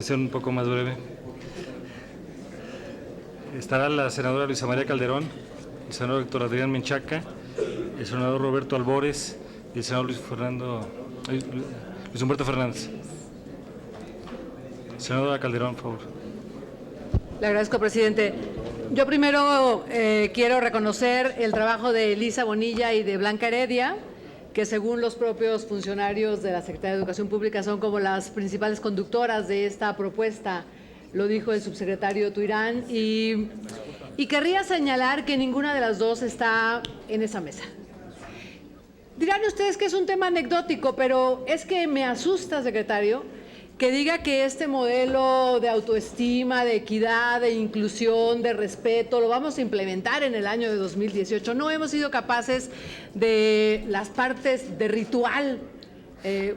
Ser un poco más breve. Estará la senadora Luisa María Calderón, el senador Héctor Adrián Menchaca, el senador Roberto Albores y el senador Luis Humberto Fernández. Senadora Calderón, por favor. Le agradezco, presidente. Yo primero quiero reconocer el trabajo de Elisa Bonilla y de Blanca Heredia, que según los propios funcionarios de la Secretaría de Educación Pública son como las principales conductoras de esta propuesta, lo dijo el subsecretario Tuirán, y querría señalar que ninguna de las dos está en esa mesa. Dirán ustedes que es un tema anecdótico, pero es que me asusta, secretario, que diga que este modelo de autoestima, de equidad, de inclusión, de respeto, lo vamos a implementar en el año de 2018. No hemos sido capaces de las partes de ritual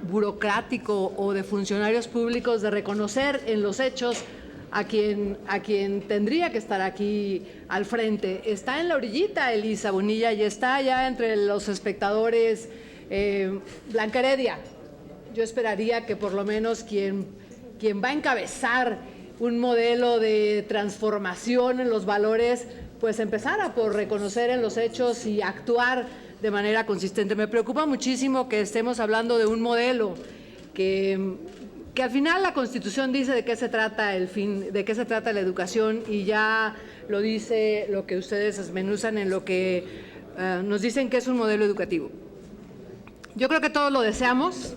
burocrático o de funcionarios públicos de reconocer en los hechos a quien tendría que estar aquí al frente. Está en la orillita Elisa Bonilla y está ya entre los espectadores Blanca Heredia. Yo esperaría que por lo menos quien va a encabezar un modelo de transformación en los valores, pues empezara por reconocer en los hechos y actuar de manera consistente. Me preocupa muchísimo que estemos hablando de un modelo que al final la Constitución dice de qué se trata de qué se trata la educación, y ya lo dice lo que ustedes desmenuzan en lo que nos dicen que es un modelo educativo. Yo creo que todos lo deseamos.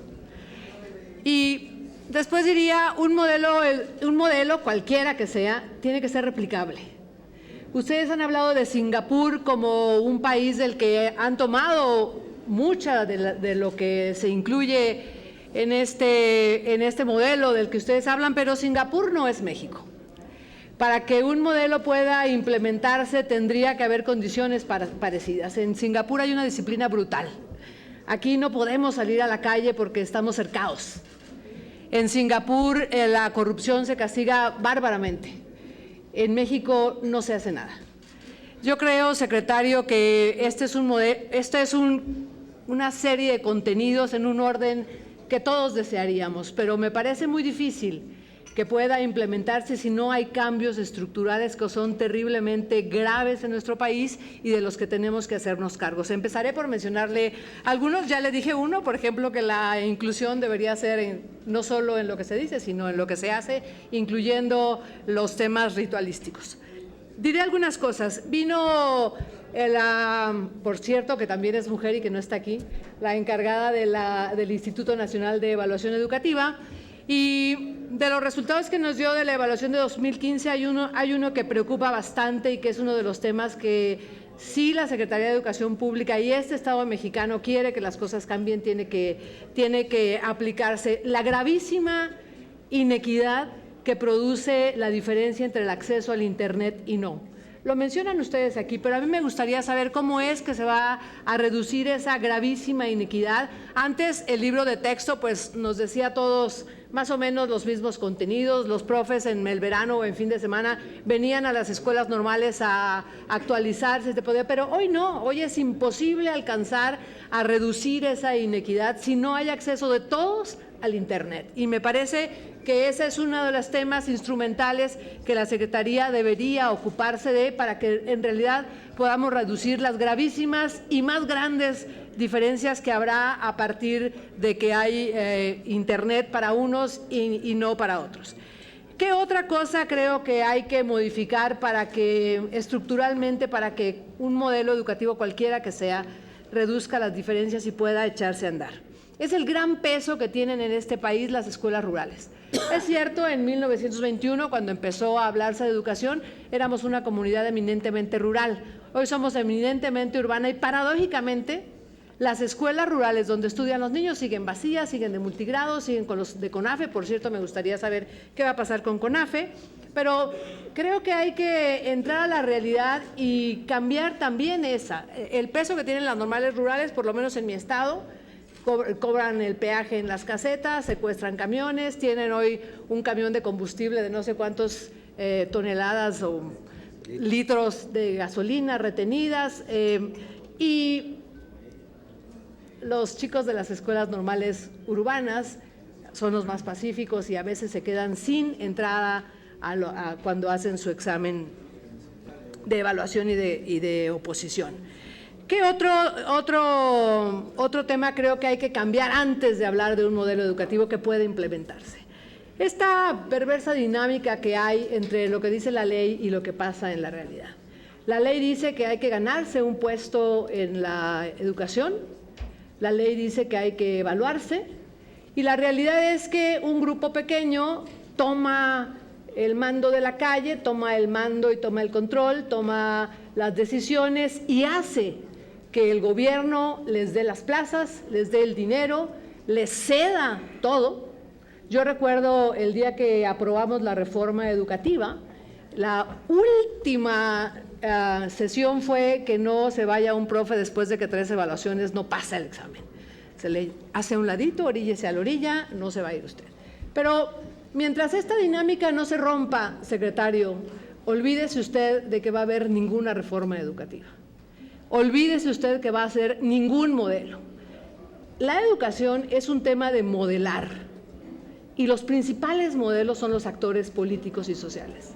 Y después diría, un modelo cualquiera que sea, tiene que ser replicable. Ustedes han hablado de Singapur como un país del que han tomado mucha de lo que se incluye en este modelo del que ustedes hablan, pero Singapur no es México. Para que un modelo pueda implementarse tendría que haber condiciones parecidas. En Singapur hay una disciplina brutal. Aquí no podemos salir a la calle porque estamos cercados. En Singapur la corrupción se castiga bárbaramente. En México no se hace nada. Yo creo, secretario, que este es una serie de contenidos en un orden que todos desearíamos, pero me parece muy difícil que pueda implementarse si no hay cambios estructurales que son terriblemente graves en nuestro país y de los que tenemos que hacernos cargos. Empezaré por mencionarle algunos, ya le dije uno, por ejemplo, que la inclusión debería ser no solo en lo que se dice, sino en lo que se hace, incluyendo los temas ritualísticos. Diré algunas cosas. Vino, por cierto, que también es mujer y que no está aquí, la encargada del Instituto Nacional de Evaluación Educativa, y de los resultados que nos dio de la evaluación de 2015 hay uno que preocupa bastante y que es uno de los temas que sí la Secretaría de Educación Pública y este Estado mexicano quiere que las cosas cambien, tiene que aplicarse. La gravísima inequidad que produce la diferencia entre el acceso al Internet y no. Lo mencionan ustedes aquí, pero a mí me gustaría saber cómo es que se va a reducir esa gravísima inequidad. Antes el libro de texto pues nos decía a todos más o menos los mismos contenidos, los profes en el verano o en fin de semana venían a las escuelas normales a actualizarse, pero hoy no, hoy es imposible alcanzar a reducir esa inequidad si no hay acceso de todos al Internet. Y me parece que ese es uno de los temas instrumentales que la Secretaría debería ocuparse de para que en realidad podamos reducir las gravísimas y más grandes diferencias que habrá a partir de que hay Internet para unos y no para otros. ¿Qué otra cosa creo que hay que modificar estructuralmente para que un modelo educativo cualquiera que sea reduzca las diferencias y pueda echarse a andar? Es el gran peso que tienen en este país las escuelas rurales. Es cierto, en 1921, cuando empezó a hablarse de educación, éramos una comunidad eminentemente rural. Hoy somos eminentemente urbana y paradójicamente las escuelas rurales donde estudian los niños siguen vacías, siguen de multigrado, siguen con los de CONAFE. Por cierto, me gustaría saber qué va a pasar con CONAFE, pero creo que hay que entrar a la realidad y cambiar también el peso que tienen las normales rurales, por lo menos en mi estado. Cobran el peaje en las casetas, secuestran camiones, tienen hoy un camión de combustible de no sé cuántos toneladas o litros de gasolina retenidas, y los chicos de las escuelas normales urbanas son los más pacíficos y a veces se quedan sin entrada cuando hacen su examen de evaluación y de oposición. ¿Qué otro tema creo que hay que cambiar antes de hablar de un modelo educativo que puede implementarse? Esta perversa dinámica que hay entre lo que dice la ley y lo que pasa en la realidad. La ley dice que hay que ganarse un puesto en la educación, la ley dice que hay que evaluarse, y la realidad es que un grupo pequeño toma el mando de la calle, toma el mando y toma el control, toma las decisiones y hace que el gobierno les dé las plazas, les dé el dinero, les ceda todo. Yo recuerdo el día que aprobamos la reforma educativa, la última sesión fue que no se vaya un profe después de que 3 evaluaciones, no pasa el examen. Se le hace a un ladito, oríllese a la orilla, no se va a ir usted. Pero mientras esta dinámica no se rompa, secretario, olvídese usted de que va a haber ninguna reforma educativa. Olvídese usted que va a ser ningún modelo. La educación es un tema de modelar y los principales modelos son los actores políticos y sociales.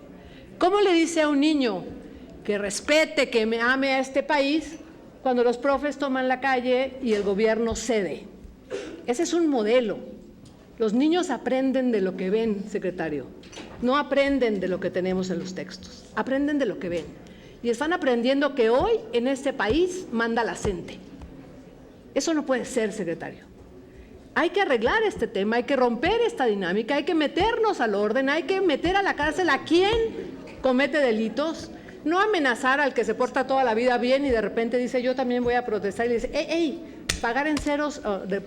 ¿Cómo le dice a un niño que respete, que me ame a este país cuando los profes toman la calle y el gobierno cede? Ese es un modelo. Los niños aprenden de lo que ven, secretario. No aprenden de lo que tenemos en los textos, aprenden de lo que ven. Y están aprendiendo que hoy en este país manda la gente. Eso no puede ser, secretario. Hay que arreglar este tema, hay que romper esta dinámica, hay que meternos al orden, hay que meter a la cárcel a quien comete delitos, no amenazar al que se porta toda la vida bien y de repente dice yo también voy a protestar y le dice, pagar en ceros,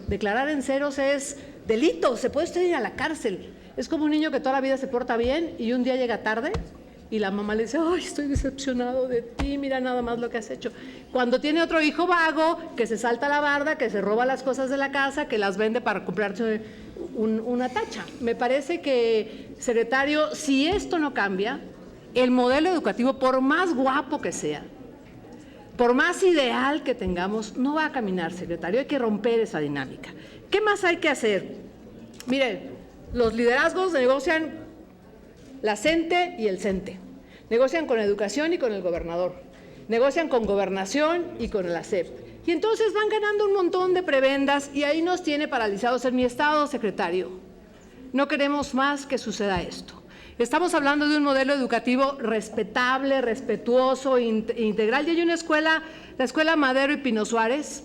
declarar en ceros es delito, se puede usted ir a la cárcel. Es como un niño que toda la vida se porta bien y un día llega tarde y la mamá le dice, ay, estoy decepcionado de ti, mira nada más lo que has hecho. Cuando tiene otro hijo vago, que se salta la barda, que se roba las cosas de la casa, que las vende para comprarse una tacha. Me parece que, secretario, si esto no cambia, el modelo educativo, por más guapo que sea, por más ideal que tengamos, no va a caminar, secretario. Hay que romper esa dinámica. ¿Qué más hay que hacer? Mire, los liderazgos negocian la CENTE y el CENTE. Negocian con educación y con el gobernador. Negocian con gobernación y con la SEP. Y entonces van ganando un montón de prebendas y ahí nos tiene paralizados en mi estado, secretario. No queremos más que suceda esto. Estamos hablando de un modelo educativo respetable, respetuoso, integral. Y hay una escuela, la Escuela Madero y Pino Suárez,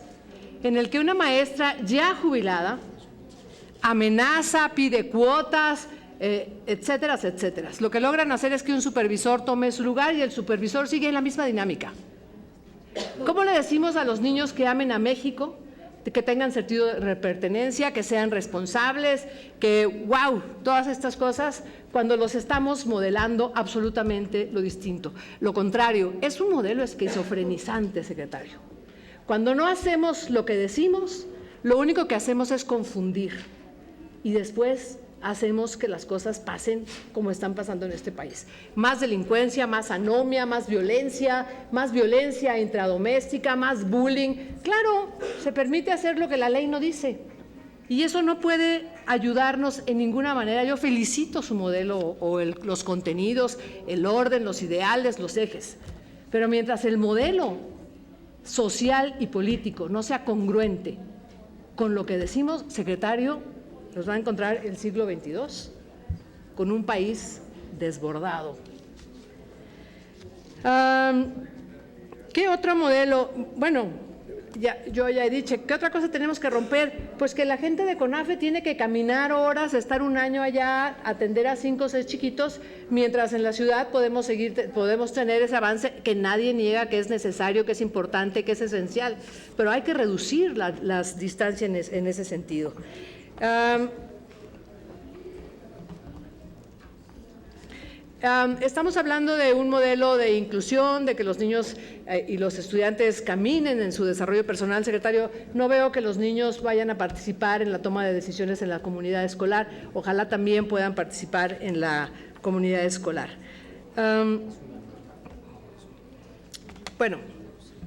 en el que una maestra ya jubilada amenaza, pide cuotas, etcétera, etcétera. Lo que logran hacer es que un supervisor tome su lugar y el supervisor sigue en la misma dinámica. ¿Cómo le decimos a los niños que amen a México, que tengan sentido de pertenencia, que sean responsables, que wow, todas estas cosas, cuando los estamos modelando absolutamente lo distinto? Lo contrario, es un modelo esquizofrenizante, secretario. Cuando no hacemos lo que decimos, lo único que hacemos es confundir y después hacemos que las cosas pasen como están pasando en este país. Más delincuencia, más anomia, más violencia intradoméstica, más bullying. Claro, se permite hacer lo que la ley no dice y eso no puede ayudarnos en ninguna manera. Yo felicito su modelo o los contenidos, el orden, los ideales, los ejes, pero mientras el modelo social y político no sea congruente con lo que decimos, secretario, nos va a encontrar el siglo XXII con un país desbordado. ¿Qué otro modelo? Bueno, yo ya he dicho, ¿qué otra cosa tenemos que romper? Pues que la gente de CONAFE tiene que caminar horas, estar un año allá, atender a 5 o 6 chiquitos, mientras en la ciudad podemos tener ese avance que nadie niega que es necesario, que es importante, que es esencial, pero hay que reducir las distancias en ese sentido. Estamos hablando de un modelo de inclusión, de que los niños y los estudiantes caminen en su desarrollo personal. Secretario, no veo que los niños vayan a participar en la toma de decisiones en la comunidad escolar. Ojalá también puedan participar en la comunidad escolar. Bueno,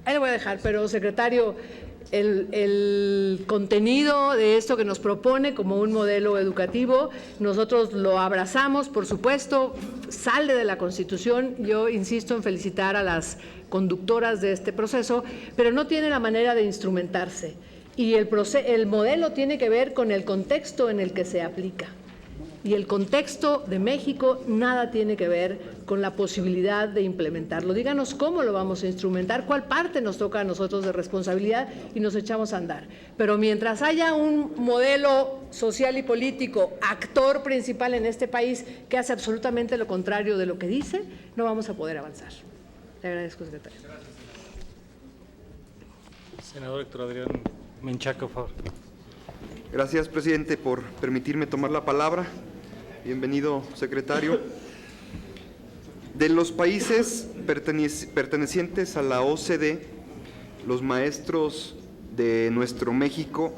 ahí lo voy a dejar, pero secretario, el contenido de esto que nos propone como un modelo educativo. Nosotros lo abrazamos, por supuesto, sale de la Constitución. Yo insisto en felicitar a las conductoras de este proceso, pero no tiene la manera de instrumentarse. Y el modelo tiene que ver con el contexto en el que se aplica. Y el contexto de México nada tiene que ver con la posibilidad de implementarlo. Díganos cómo lo vamos a instrumentar, cuál parte nos toca a nosotros de responsabilidad y nos echamos a andar. Pero mientras haya un modelo social y político, actor principal en este país, que hace absolutamente lo contrario de lo que dice, no vamos a poder avanzar. Le agradezco, secretario. Senador Héctor Adrián Menchaca, por favor. Gracias, presidente, por permitirme tomar la palabra. Bienvenido, secretario. De los países pertenecientes a la OCDE, los maestros de nuestro México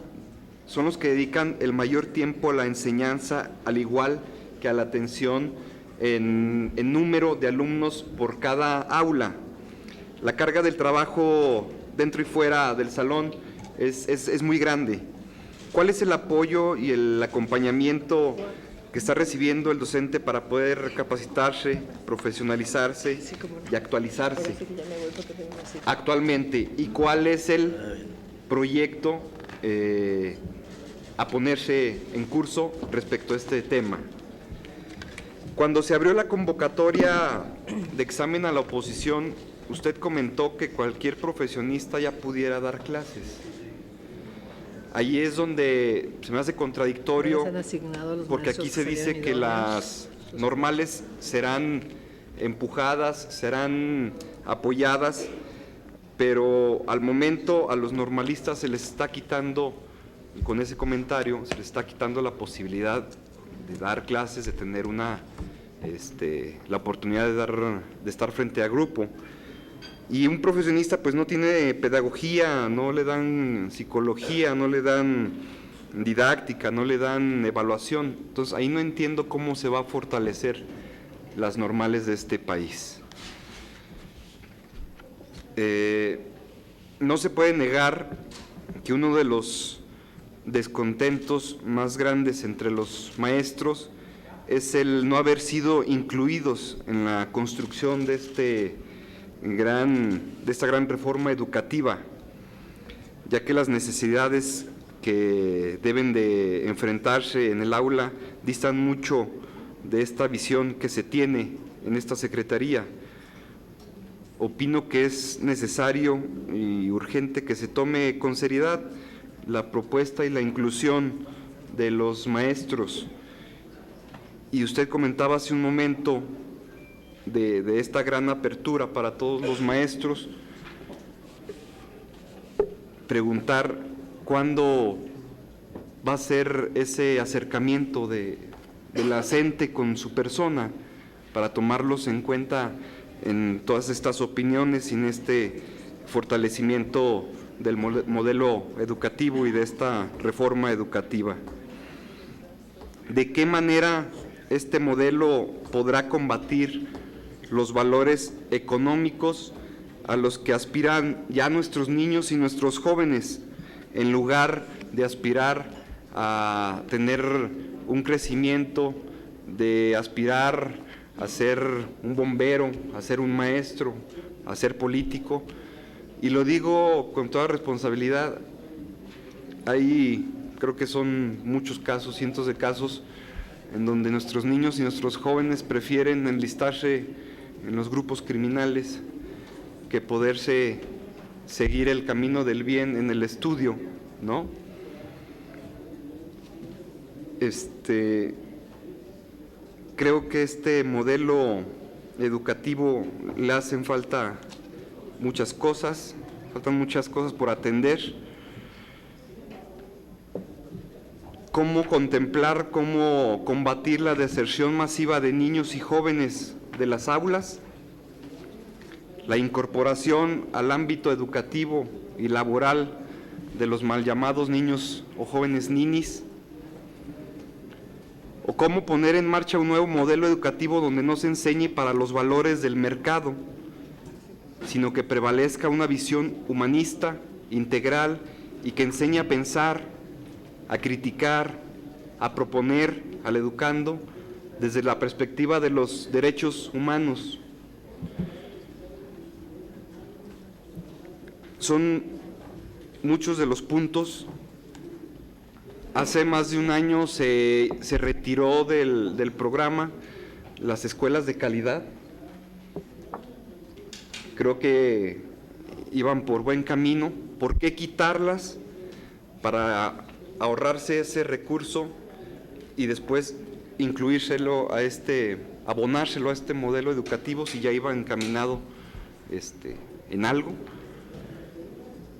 son los que dedican el mayor tiempo a la enseñanza, al igual que a la atención en número de alumnos por cada aula. La carga del trabajo dentro y fuera del salón es muy grande. ¿Cuál es el apoyo y el acompañamiento que está recibiendo el docente para poder capacitarse, profesionalizarse y actualizarse actualmente? ¿Y cuál es el proyecto a ponerse en curso respecto a este tema? Cuando se abrió la convocatoria de examen a la oposición, usted comentó que cualquier profesionista ya pudiera dar clases. Ahí es donde se me hace contradictorio, porque aquí se dice que las normales serán empujadas, serán apoyadas, pero al momento a los normalistas se les está quitando, con ese comentario, se les está quitando la posibilidad de dar clases, de tener la oportunidad de estar frente a grupo. Y un profesionista pues no tiene pedagogía, no le dan psicología, no le dan didáctica, no le dan evaluación. Entonces ahí no entiendo cómo se va a fortalecer las normales de este país. No se puede negar que uno de los descontentos más grandes entre los maestros es el no haber sido incluidos en la construcción de esta gran reforma educativa, ya que las necesidades que deben de enfrentarse en el aula distan mucho de esta visión que se tiene en esta Secretaría. Opino que es necesario y urgente que se tome con seriedad la propuesta y la inclusión de los maestros. Y usted comentaba hace un momento de esta gran apertura para todos los maestros, preguntar cuándo va a ser ese acercamiento de la CENTE con su persona para tomarlos en cuenta en todas estas opiniones y en este fortalecimiento del modelo educativo y de esta reforma educativa. ¿De qué manera este modelo podrá combatir los valores económicos a los que aspiran ya nuestros niños y nuestros jóvenes, en lugar de aspirar a tener un crecimiento, de aspirar a ser un bombero, a ser un maestro, a ser político? Y lo digo con toda responsabilidad, ahí creo que son muchos casos, cientos de casos, en donde nuestros niños y nuestros jóvenes prefieren enlistarse en los grupos criminales que poderse seguir el camino del bien en el estudio, ¿no? Creo que este modelo educativo le hacen falta muchas cosas, faltan muchas cosas por atender. ¿Cómo contemplar, cómo combatir la deserción masiva de niños y jóvenes de las aulas? La incorporación al ámbito educativo y laboral de los mal llamados niños o jóvenes ninis. ¿O cómo poner en marcha un nuevo modelo educativo donde no se enseñe para los valores del mercado, sino que prevalezca una visión humanista, integral y que enseñe a pensar, a criticar, a proponer al educando desde la perspectiva de los derechos humanos. Son muchos de los puntos. Hace más de un año se retiró del programa las escuelas de calidad. Creo que iban por buen camino. ¿Por qué quitarlas para ahorrarse ese recurso y después incluírselo a abonárselo a este modelo educativo si ya iba encaminado en algo?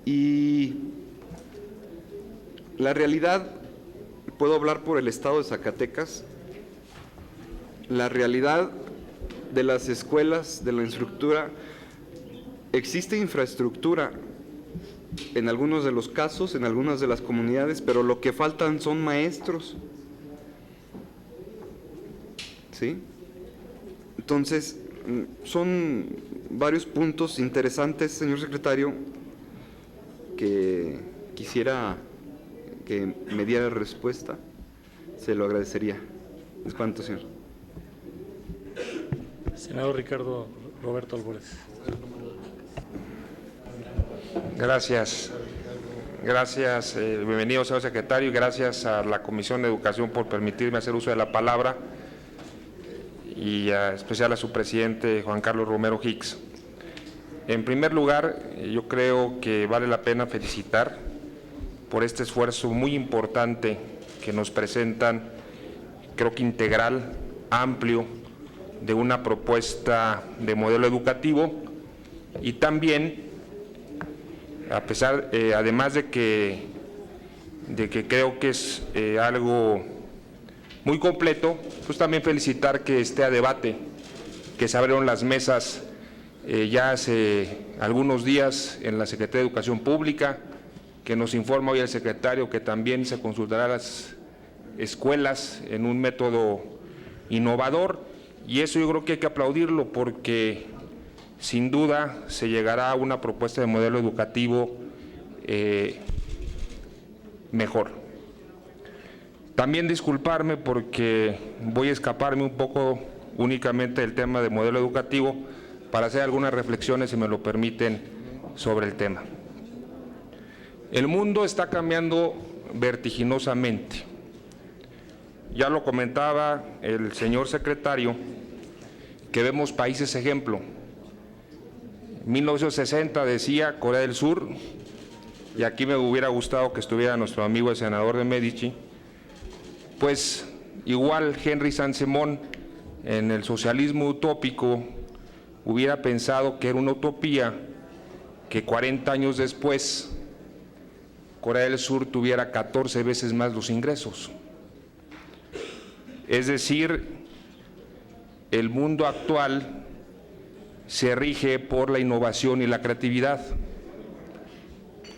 Y la realidad, puedo hablar por el estado de Zacatecas, la realidad de las escuelas, de la infraestructura, existe infraestructura en algunos de los casos, en algunas de las comunidades, pero lo que faltan son maestros. ¿Sí? Entonces, son varios puntos interesantes, señor secretario, que quisiera que me diera respuesta. Se lo agradecería. ¿Es cuánto, señor? Senador Ricardo Roberto Albores. Gracias. Gracias, bienvenido, señor secretario, y gracias a la Comisión de Educación por permitirme hacer uso de la palabra, y en especial a su presidente, Juan Carlos Romero Hicks. En primer lugar, yo creo que vale la pena felicitar por este esfuerzo muy importante que nos presentan, creo que integral, amplio, de una propuesta de modelo educativo, y también, además de que creo que es algo muy completo, pues también felicitar que esté a debate, que se abrieron las mesas ya hace algunos días en la Secretaría de Educación Pública, que nos informa hoy el secretario que también se consultará a las escuelas en un método innovador, y eso yo creo que hay que aplaudirlo, porque sin duda se llegará a una propuesta de modelo educativo mejor. También disculparme porque voy a escaparme un poco únicamente del tema de modelo educativo para hacer algunas reflexiones, si me lo permiten, sobre el tema. El mundo está cambiando vertiginosamente. Ya lo comentaba el señor secretario, que vemos países ejemplo. 1960 decía Corea del Sur, y aquí me hubiera gustado que estuviera nuestro amigo el senador de Medici, pues igual Henry Saint-Simon en el socialismo utópico hubiera pensado que era una utopía que 40 años después Corea del Sur tuviera 14 veces más los ingresos. Es decir, el mundo actual se rige por la innovación y la creatividad.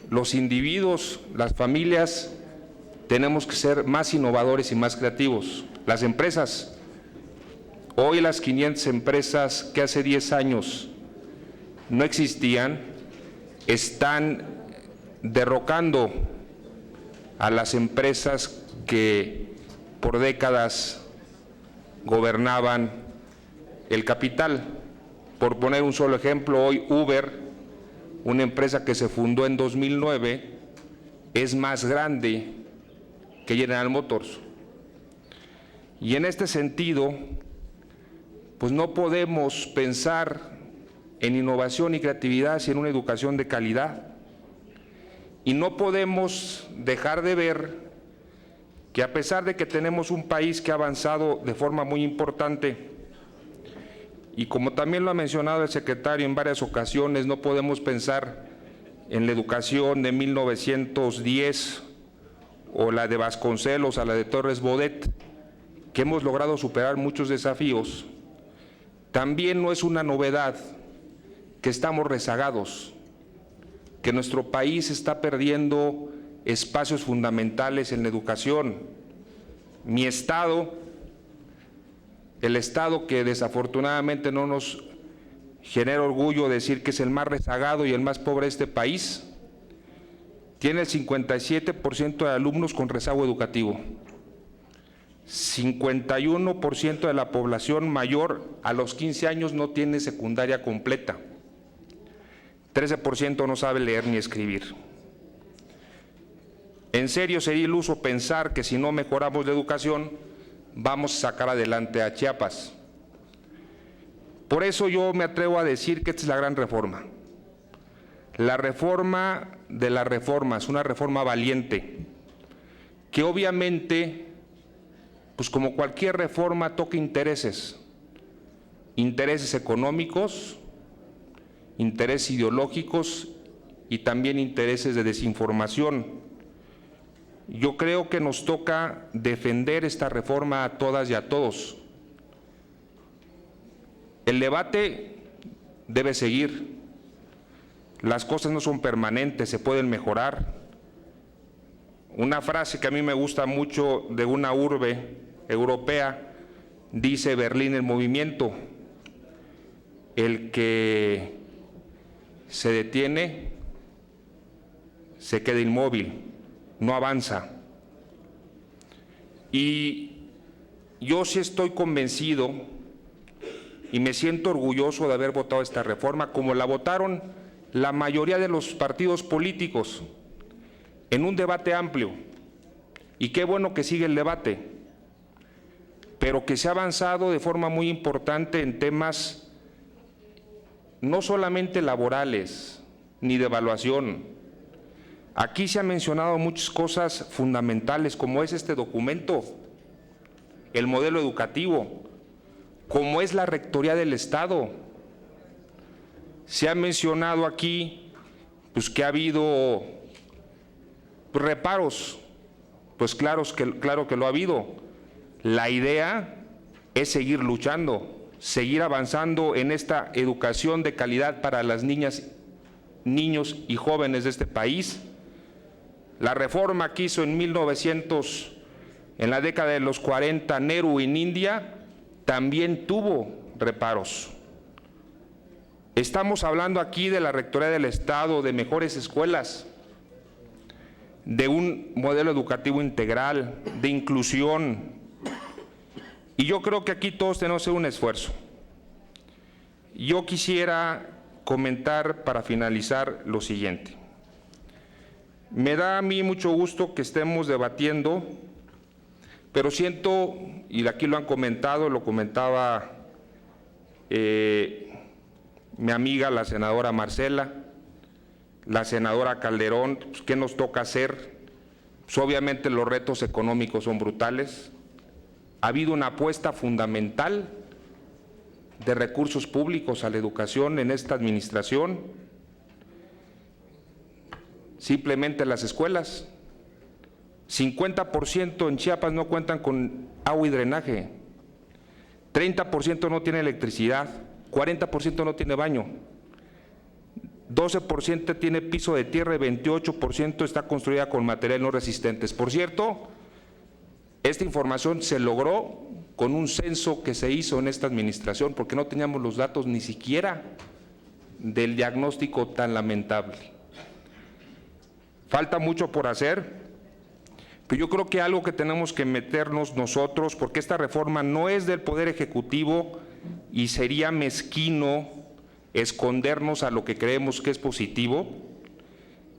Los individuos, las familias, tenemos que ser más innovadores y más creativos. Las empresas, hoy las 500 empresas que hace 10 años no existían, están derrocando a las empresas que por décadas gobernaban el capital. Por poner un solo ejemplo, hoy Uber, una empresa que se fundó en 2009, es más grande que General Motors. Y en este sentido, pues no podemos pensar en innovación y creatividad sin una educación de calidad. Y no podemos dejar de ver que a pesar de que tenemos un país que ha avanzado de forma muy importante, y como también lo ha mencionado el secretario en varias ocasiones, no podemos pensar en la educación de 1910 o la de Vasconcelos a la de Torres Bodet, que hemos logrado superar muchos desafíos. También no es una novedad que estamos rezagados, que nuestro país está perdiendo espacios fundamentales en la educación. Mi estado, el estado que desafortunadamente no nos genera orgullo decir que es el más rezagado y el más pobre de este país, tiene el 57% de alumnos con rezago educativo. 51% de la población mayor a los 15 años no tiene secundaria completa. 13% no sabe leer ni escribir. En serio sería iluso pensar que si no mejoramos la educación, vamos a sacar adelante a Chiapas. Por eso yo me atrevo a decir que esta es la gran reforma. La reforma de las reformas, una reforma valiente, que obviamente, pues como cualquier reforma, toca intereses económicos, intereses ideológicos y también intereses de desinformación. Yo creo que nos toca defender esta reforma a todas y a todos. El debate debe seguir. Las cosas no son permanentes, se pueden mejorar. Una frase que a mí me gusta mucho de una urbe europea dice: Berlín en movimiento. El que se detiene se queda inmóvil, no avanza. Y yo sí estoy convencido y me siento orgulloso de haber votado esta reforma, como la votaron la mayoría de los partidos políticos, en un debate amplio. Y qué bueno que sigue el debate, pero que se ha avanzado de forma muy importante en temas no solamente laborales ni de evaluación. Aquí se han mencionado muchas cosas fundamentales, como es este documento, el modelo educativo, como es la Rectoría del Estado. Se ha mencionado aquí pues que ha habido reparos, pues claro que lo ha habido. La idea es seguir luchando, seguir avanzando en esta educación de calidad para las niñas, niños y jóvenes de este país. La reforma que hizo en en la década de los 40, Nehru en India, también tuvo reparos. Estamos hablando aquí de la Rectoría del Estado, de mejores escuelas, de un modelo educativo integral, de inclusión. Y yo creo que aquí todos tenemos que hacer un esfuerzo. Yo quisiera comentar para finalizar lo siguiente. Me da a mí mucho gusto que estemos debatiendo, pero siento, y aquí lo han comentado, lo comentaba mi amiga la senadora Marcela, la senadora Calderón, pues, ¿qué nos toca hacer? Pues, obviamente los retos económicos son brutales. Ha habido una apuesta fundamental de recursos públicos a la educación en esta administración. Simplemente las escuelas, 50% en Chiapas no cuentan con agua y drenaje, 30% no tiene electricidad, 40% no tiene baño, 12% tiene piso de tierra y 28% está construida con materiales no resistentes. Por cierto, esta información se logró con un censo que se hizo en esta administración, porque no teníamos los datos ni siquiera del diagnóstico tan lamentable. Falta mucho por hacer, pero yo creo que algo que tenemos que meternos nosotros, porque esta reforma no es del Poder Ejecutivo y sería mezquino escondernos a lo que creemos que es positivo,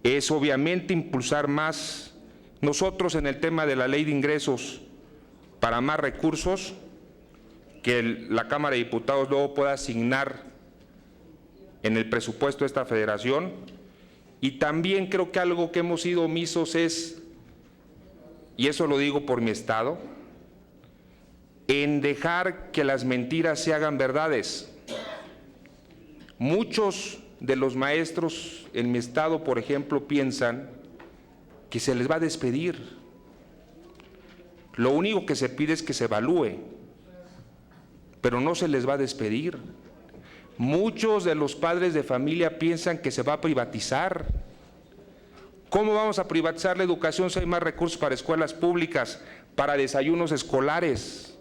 es obviamente impulsar más nosotros en el tema de la ley de ingresos para más recursos, que la Cámara de Diputados luego pueda asignar en el presupuesto de esta federación. Y también creo que algo que hemos sido omisos es, y eso lo digo por mi estado, en dejar que las mentiras se hagan verdades. Muchos de los maestros en mi estado, por ejemplo, piensan que se les va a despedir. Lo único que se pide es que se evalúe, pero no se les va a despedir. Muchos de los padres de familia piensan que se va a privatizar. ¿Cómo vamos a privatizar la educación si hay más recursos para escuelas públicas, para desayunos escolares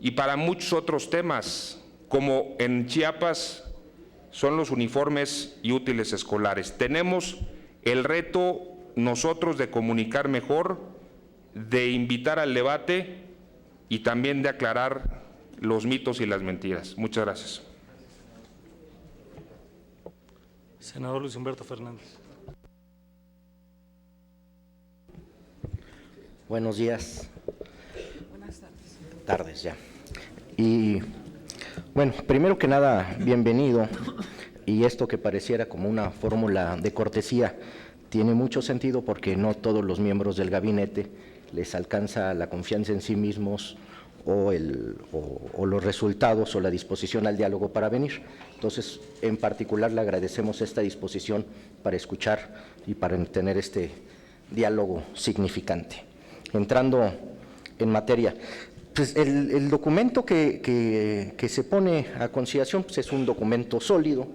y para muchos otros temas, como en Chiapas son los uniformes y útiles escolares? Tenemos el reto nosotros de comunicar mejor, de invitar al debate y también de aclarar los mitos y las mentiras. Muchas gracias. Senador Luis Humberto Fernández. Buenos días. Buenas tardes ya. Y bueno, primero que nada, bienvenido. Y esto que pareciera como una fórmula de cortesía tiene mucho sentido porque no todos los miembros del gabinete les alcanza la confianza en sí mismos o los resultados o la disposición al diálogo para venir. Entonces, en particular, le agradecemos esta disposición para escuchar y para tener este diálogo significante. Entrando en materia, pues el documento que se pone a consideración pues es un documento sólido,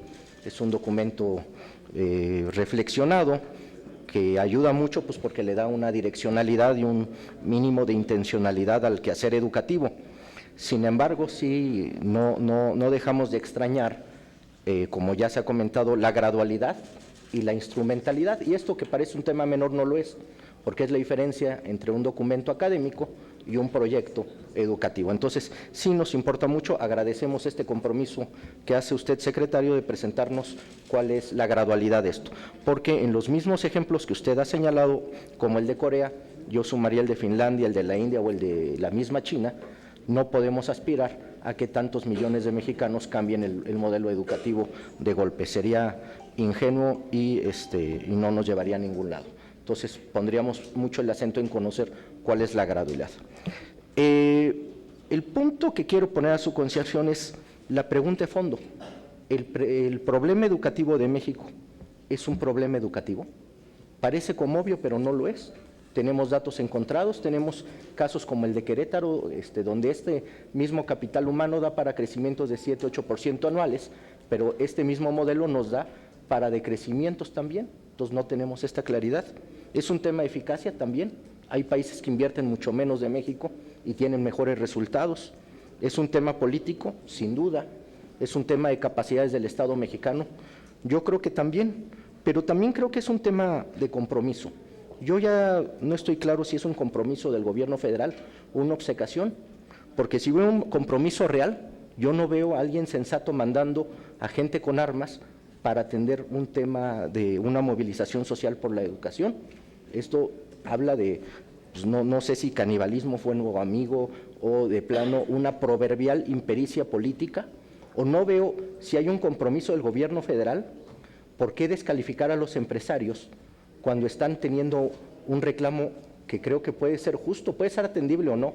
es un documento reflexionado, que ayuda mucho pues porque le da una direccionalidad y un mínimo de intencionalidad al quehacer educativo. Sin embargo, sí, no dejamos de extrañar, como ya se ha comentado, la gradualidad y la instrumentalidad, y esto que parece un tema menor no lo es, porque es la diferencia entre un documento académico y un proyecto educativo. Entonces, sí nos importa mucho, agradecemos este compromiso que hace usted, secretario, de presentarnos cuál es la gradualidad de esto, porque en los mismos ejemplos que usted ha señalado, como el de Corea, yo sumaría el de Finlandia, el de la India o el de la misma China, no podemos aspirar a que tantos millones de mexicanos cambien el modelo educativo de golpe. Sería ingenuo y no nos llevaría a ningún lado. Entonces, pondríamos mucho el acento en conocer cuál es la gradualidad. El punto que quiero poner a su consideración es la pregunta de fondo. ¿El problema educativo de México es un problema educativo? Parece como obvio, pero no lo es. Tenemos datos encontrados, tenemos casos como el de Querétaro, donde este mismo capital humano da para crecimientos de 7-8% anuales, pero este mismo modelo nos da para decrecimientos también. Entonces no tenemos esta claridad. Es un tema de eficacia también. Hay países que invierten mucho menos de México y tienen mejores resultados. Es un tema político, sin duda. Es un tema de capacidades del Estado mexicano. Yo creo que también, pero también creo que es un tema de compromiso. Yo ya no estoy claro si es un compromiso del gobierno federal o una obcecación, porque si veo un compromiso real, yo no veo a alguien sensato mandando a gente con armas para atender un tema de una movilización social por la educación. Esto habla de, pues no sé si canibalismo fue nuevo amigo o de plano una proverbial impericia política, o no veo si hay un compromiso del gobierno federal. ¿Por qué descalificar a los empresarios cuando están teniendo un reclamo que creo que puede ser justo, puede ser atendible o no?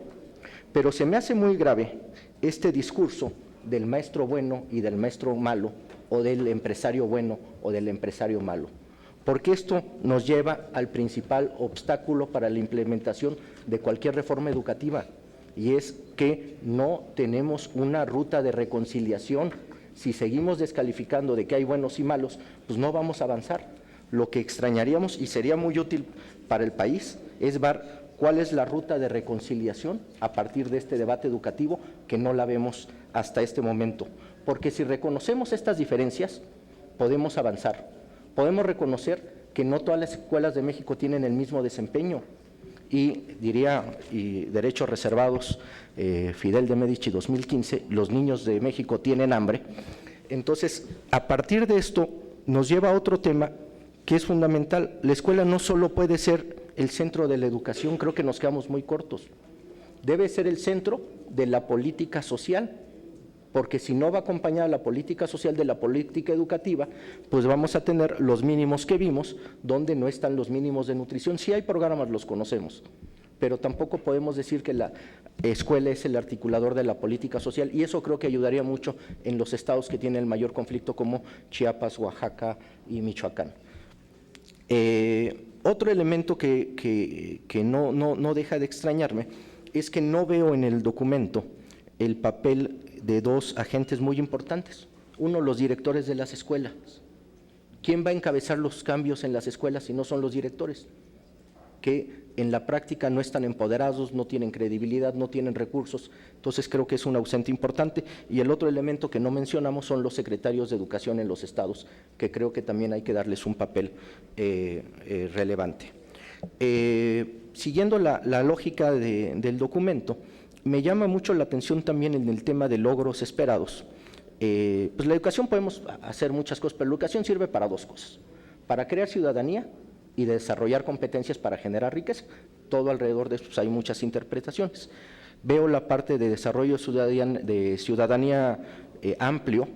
Pero se me hace muy grave este discurso del maestro bueno y del maestro malo, o del empresario bueno o del empresario malo, porque esto nos lleva al principal obstáculo para la implementación de cualquier reforma educativa, y es que no tenemos una ruta de reconciliación. Si seguimos descalificando de que hay buenos y malos, pues no vamos a avanzar. Lo que extrañaríamos, y sería muy útil para el país, es ver cuál es la ruta de reconciliación a partir de este debate educativo, que no la vemos hasta este momento. Porque si reconocemos estas diferencias, podemos avanzar. Podemos reconocer que no todas las escuelas de México tienen el mismo desempeño. Y diría, y derechos reservados, Fidel de Medici 2015, los niños de México tienen hambre. Entonces, a partir de esto, nos lleva a otro tema que es fundamental. La escuela no solo puede ser el centro de la educación, creo que nos quedamos muy cortos. Debe ser el centro de la política social, porque si no va acompañada la política social de la política educativa, pues vamos a tener los mínimos que vimos, donde no están los mínimos de nutrición. Sí hay programas, los conocemos, pero tampoco podemos decir que la escuela es el articulador de la política social, y eso creo que ayudaría mucho en los estados que tienen el mayor conflicto, como Chiapas, Oaxaca y Michoacán. Otro elemento que no deja de extrañarme es que no veo en el documento el papel de dos agentes muy importantes. Uno, los directores de las escuelas. ¿Quién va a encabezar los cambios en las escuelas si no son los directores? que en la práctica no están empoderados, no tienen credibilidad, no tienen recursos. Entonces creo que es un ausente importante. Y el otro elemento que no mencionamos son los secretarios de educación en los estados, que creo que también hay que darles un papel relevante. Siguiendo la lógica del documento, me llama mucho la atención también en el tema de logros esperados. Pues la educación podemos hacer muchas cosas, pero la educación sirve para dos cosas: para crear ciudadanía y desarrollar competencias para generar riqueza. Todo alrededor de eso pues, hay muchas interpretaciones. Veo la parte de desarrollo de ciudadanía amplio,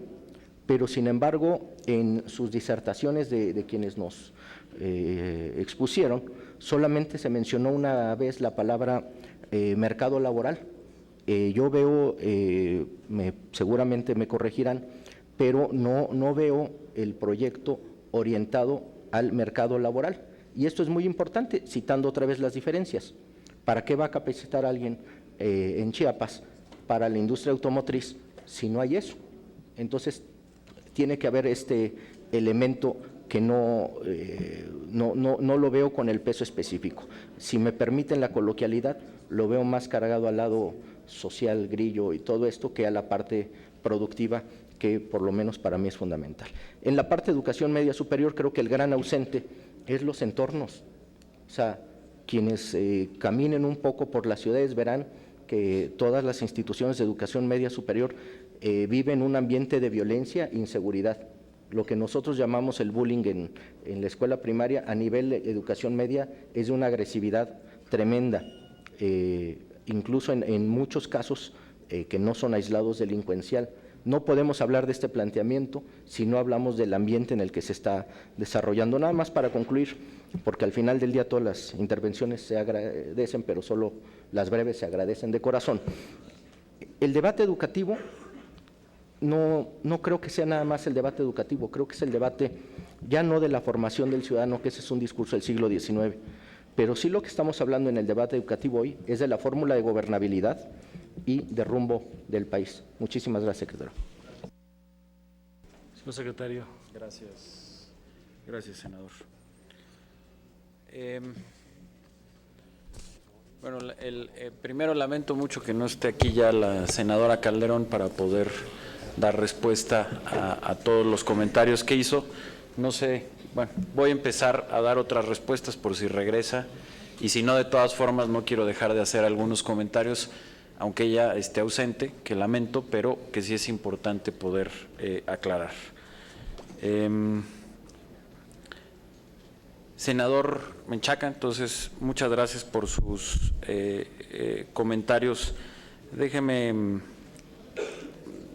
pero sin embargo en sus disertaciones de quienes nos expusieron, solamente se mencionó una vez la palabra mercado laboral. Yo veo, seguramente me corregirán, pero no veo el proyecto orientado al mercado laboral. Y esto es muy importante, citando otra vez las diferencias. ¿Para qué va a capacitar a alguien en Chiapas para la industria automotriz si no hay eso? Entonces, tiene que haber este elemento que no lo veo con el peso específico. Si me permiten la coloquialidad, lo veo más cargado al lado social, grillo y todo esto, que a la parte productiva, que por lo menos para mí es fundamental. En la parte de educación media superior creo que el gran ausente es los entornos. O sea, quienes caminen un poco por las ciudades verán que todas las instituciones de educación media superior viven un ambiente de violencia e inseguridad. Lo que nosotros llamamos el bullying en la escuela primaria, a nivel de educación media, es de una agresividad tremenda. Incluso en muchos casos que no son aislados delincuencial. No podemos hablar de este planteamiento si no hablamos del ambiente en el que se está desarrollando. Nada más para concluir, porque al final del día todas las intervenciones se agradecen, pero solo las breves se agradecen de corazón. El debate educativo no creo que sea nada más el debate educativo, creo que es el debate ya no de la formación del ciudadano, que ese es un discurso del siglo XIX, pero sí lo que estamos hablando en el debate educativo hoy es de la fórmula de gobernabilidad y de rumbo del país. Muchísimas gracias, secretario. Señor secretario. Gracias. Gracias, senador. Bueno, primero lamento mucho que no esté aquí ya la senadora Calderón para poder dar respuesta a todos los comentarios que hizo. No sé, bueno, voy a empezar a dar otras respuestas por si regresa, y si no, de todas formas no quiero dejar de hacer algunos comentarios, aunque ella esté ausente, que lamento, pero que sí es importante poder aclarar. Senador Menchaca, entonces, muchas gracias por sus comentarios. Déjeme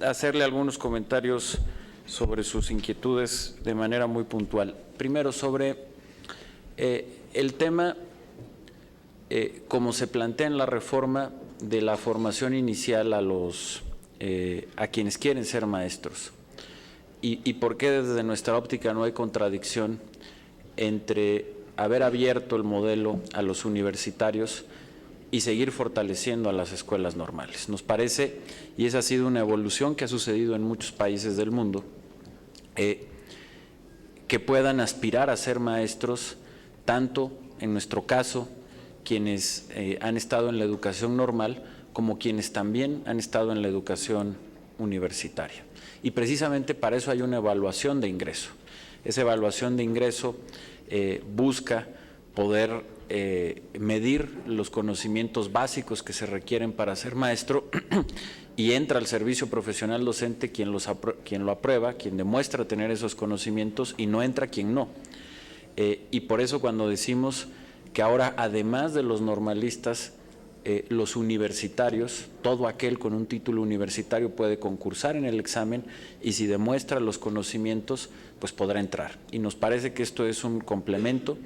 hacerle algunos comentarios sobre sus inquietudes de manera muy puntual. Primero, sobre el tema, como se plantea en la reforma de la formación inicial a quienes quieren ser maestros, y por qué desde nuestra óptica no hay contradicción entre haber abierto el modelo a los universitarios y seguir fortaleciendo a las escuelas normales. Nos parece, y esa ha sido una evolución que ha sucedido en muchos países del mundo, que puedan aspirar a ser maestros, tanto en nuestro caso, quienes han estado en la educación normal, como quienes también han estado en la educación universitaria. Y precisamente para eso hay una evaluación de ingreso. Esa evaluación de ingreso busca poder medir los conocimientos básicos que se requieren para ser maestro y entra al servicio profesional docente quien lo aprueba, quien demuestra tener esos conocimientos, y no entra quien no. Y por eso cuando decimos que ahora, además de los normalistas, los universitarios, todo aquel con un título universitario puede concursar en el examen, y si demuestra los conocimientos, pues podrá entrar. Y nos parece que esto es un complemento.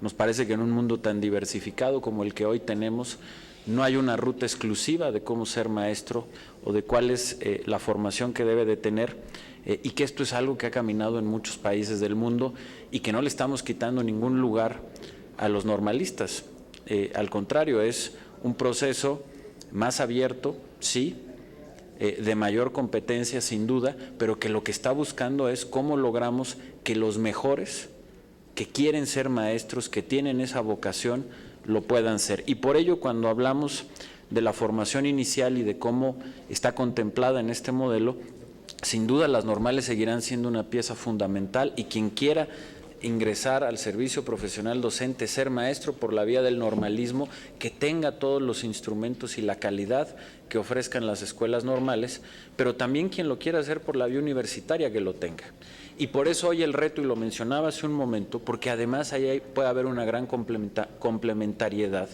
Nos parece que en un mundo tan diversificado como el que hoy tenemos, no hay una ruta exclusiva de cómo ser maestro o de cuál es la formación que debe de tener, y que esto es algo que ha caminado en muchos países del mundo y que no le estamos quitando ningún lugar a los normalistas. Al contrario, es un proceso más abierto, sí, de mayor competencia sin duda, pero que lo que está buscando es cómo logramos que los mejores, que quieren ser maestros, que tienen esa vocación, lo puedan ser. Y por ello, cuando hablamos de la formación inicial y de cómo está contemplada en este modelo, sin duda las normales seguirán siendo una pieza fundamental, y quien quiera ingresar al servicio profesional docente, ser maestro por la vía del normalismo, que tenga todos los instrumentos y la calidad que ofrezcan las escuelas normales, pero también quien lo quiera hacer por la vía universitaria, que lo tenga. Y por eso hoy el reto, y lo mencionaba hace un momento, porque además ahí puede haber una gran complementariedad,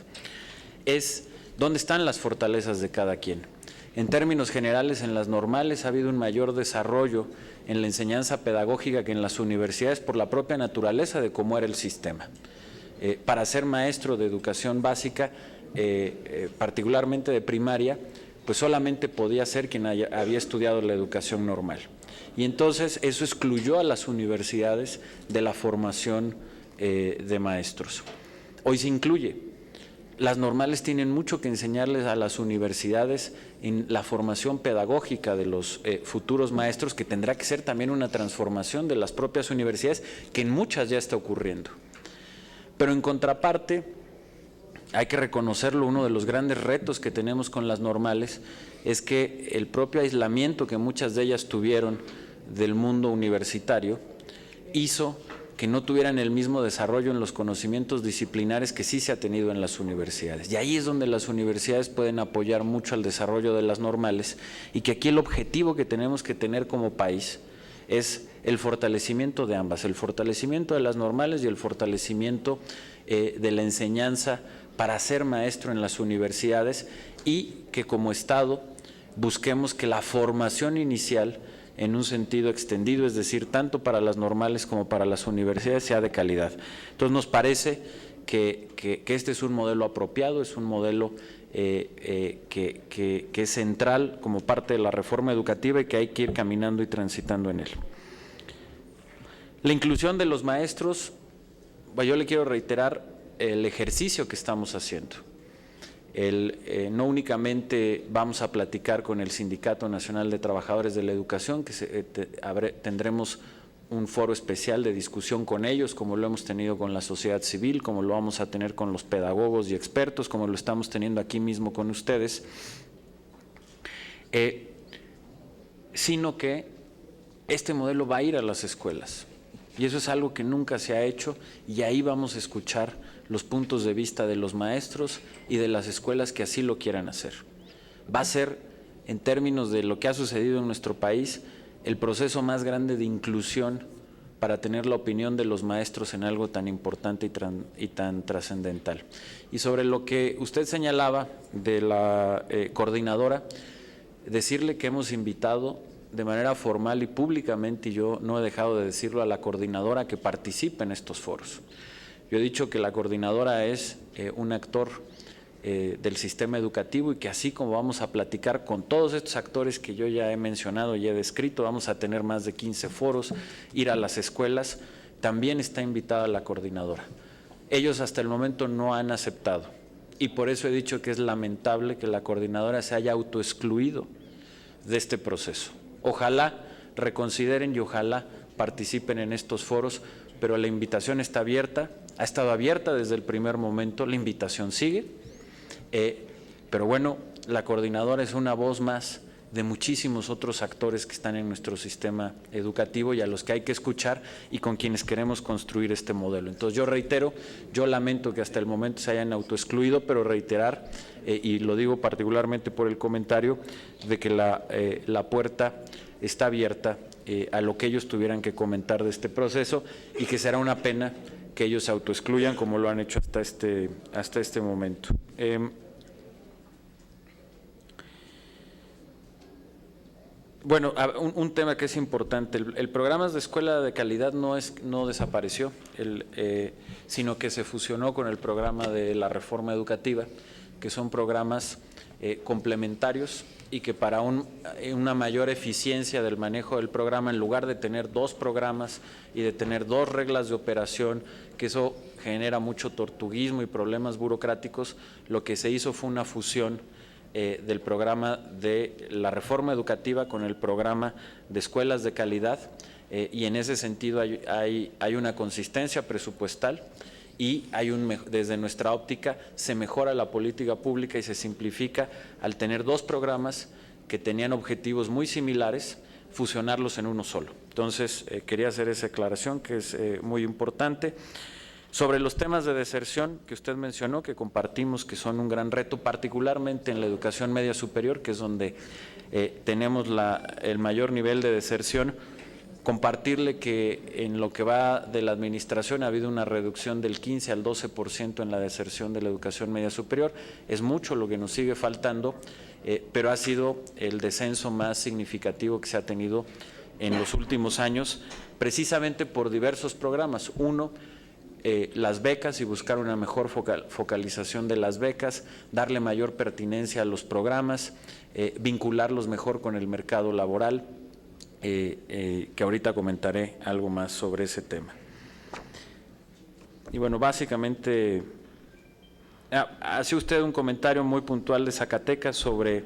es dónde están las fortalezas de cada quien. En términos generales, en las normales ha habido un mayor desarrollo en la enseñanza pedagógica que en las universidades por la propia naturaleza de cómo era el sistema. Para ser maestro de educación básica, particularmente de primaria, pues solamente podía ser quien había estudiado la educación normal. Y entonces eso excluyó a las universidades de la formación de maestros. Hoy se incluye. Las normales tienen mucho que enseñarles a las universidades en la formación pedagógica de los futuros maestros, que tendrá que ser también una transformación de las propias universidades, que en muchas ya está ocurriendo. Pero en contraparte, hay que reconocerlo, uno de los grandes retos que tenemos con las normales es que el propio aislamiento que muchas de ellas tuvieron del mundo universitario hizo que no tuvieran el mismo desarrollo en los conocimientos disciplinares que sí se ha tenido en las universidades. Y ahí es donde las universidades pueden apoyar mucho al desarrollo de las normales, y que aquí el objetivo que tenemos que tener como país es el fortalecimiento de ambas, el fortalecimiento de las normales y el fortalecimiento de la enseñanza para ser maestro en las universidades, y que como Estado busquemos que la formación inicial en un sentido extendido, es decir, tanto para las normales como para las universidades, sea de calidad. Entonces nos parece que este es un modelo apropiado, es un modelo que es central como parte de la reforma educativa y que hay que ir caminando y transitando en él. La inclusión de los maestros, yo le quiero reiterar el ejercicio que estamos haciendo. No únicamente vamos a platicar con el Sindicato Nacional de Trabajadores de la Educación, que tendremos un foro especial de discusión con ellos, como lo hemos tenido con la sociedad civil, como lo vamos a tener con los pedagogos y expertos, como lo estamos teniendo aquí mismo con ustedes, sino que este modelo va a ir a las escuelas. Y eso es algo que nunca se ha hecho, y ahí vamos a escuchar los puntos de vista de los maestros y de las escuelas que así lo quieran hacer. Va a ser, en términos de lo que ha sucedido en nuestro país, el proceso más grande de inclusión para tener la opinión de los maestros en algo tan importante y tan trascendental. Y sobre lo que usted señalaba de la coordinadora, decirle que hemos invitado de manera formal y públicamente, y yo no he dejado de decirlo, a la coordinadora que participe en estos foros. Yo he dicho que la coordinadora es un actor del sistema educativo, y que así como vamos a platicar con todos estos actores que yo ya he mencionado y he descrito, vamos a tener más de 15 foros, ir a las escuelas, también está invitada la coordinadora. Ellos hasta el momento no han aceptado, y por eso he dicho que es lamentable que la coordinadora se haya autoexcluido de este proceso. Ojalá reconsideren y ojalá participen en estos foros, pero la invitación está abierta, ha estado abierta desde el primer momento, la invitación sigue, pero bueno, la coordinadora es una voz más de muchísimos otros actores que están en nuestro sistema educativo y a los que hay que escuchar y con quienes queremos construir este modelo. Entonces yo reitero, yo lamento que hasta el momento se hayan autoexcluido, pero reiterar, y lo digo particularmente por el comentario, de que la puerta está abierta a lo que ellos tuvieran que comentar de este proceso, y que será una pena que ellos se autoexcluyan como lo han hecho hasta este momento. Bueno, un tema que es importante, el programa de escuela de calidad no desapareció, sino que se fusionó con el programa de la reforma educativa, que son programas complementarios, y que para una mayor eficiencia del manejo del programa, en lugar de tener 2 programas y de tener 2 reglas de operación, que eso genera mucho tortuguismo y problemas burocráticos, lo que se hizo fue una fusión del programa de la reforma educativa con el programa de escuelas de calidad, y en ese sentido hay una consistencia presupuestal, y desde nuestra óptica se mejora la política pública y se simplifica al tener dos programas que tenían objetivos muy similares, fusionarlos en uno solo. Entonces, quería hacer esa aclaración que es muy importante. Sobre los temas de deserción que usted mencionó, que compartimos que son un gran reto, particularmente en la educación media superior, que es donde tenemos el mayor nivel de deserción, compartirle que en lo que va de la administración ha habido una reducción del 15 al 12% en la deserción de la educación media superior. Es mucho lo que nos sigue faltando, pero ha sido el descenso más significativo que se ha tenido en los últimos años, precisamente por diversos programas. Uno, las becas y buscar una mejor focalización de las becas, darle mayor pertinencia a los programas, vincularlos mejor con el mercado laboral, que ahorita comentaré algo más sobre ese tema. Y bueno, básicamente, hace usted un comentario muy puntual de Zacatecas sobre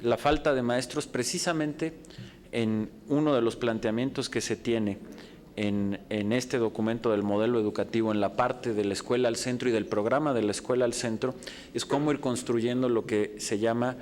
la falta de maestros, precisamente en uno de los planteamientos que se tiene en este documento del modelo educativo, en la parte de la escuela al centro y del programa de la escuela al centro, es cómo ir construyendo lo que se llama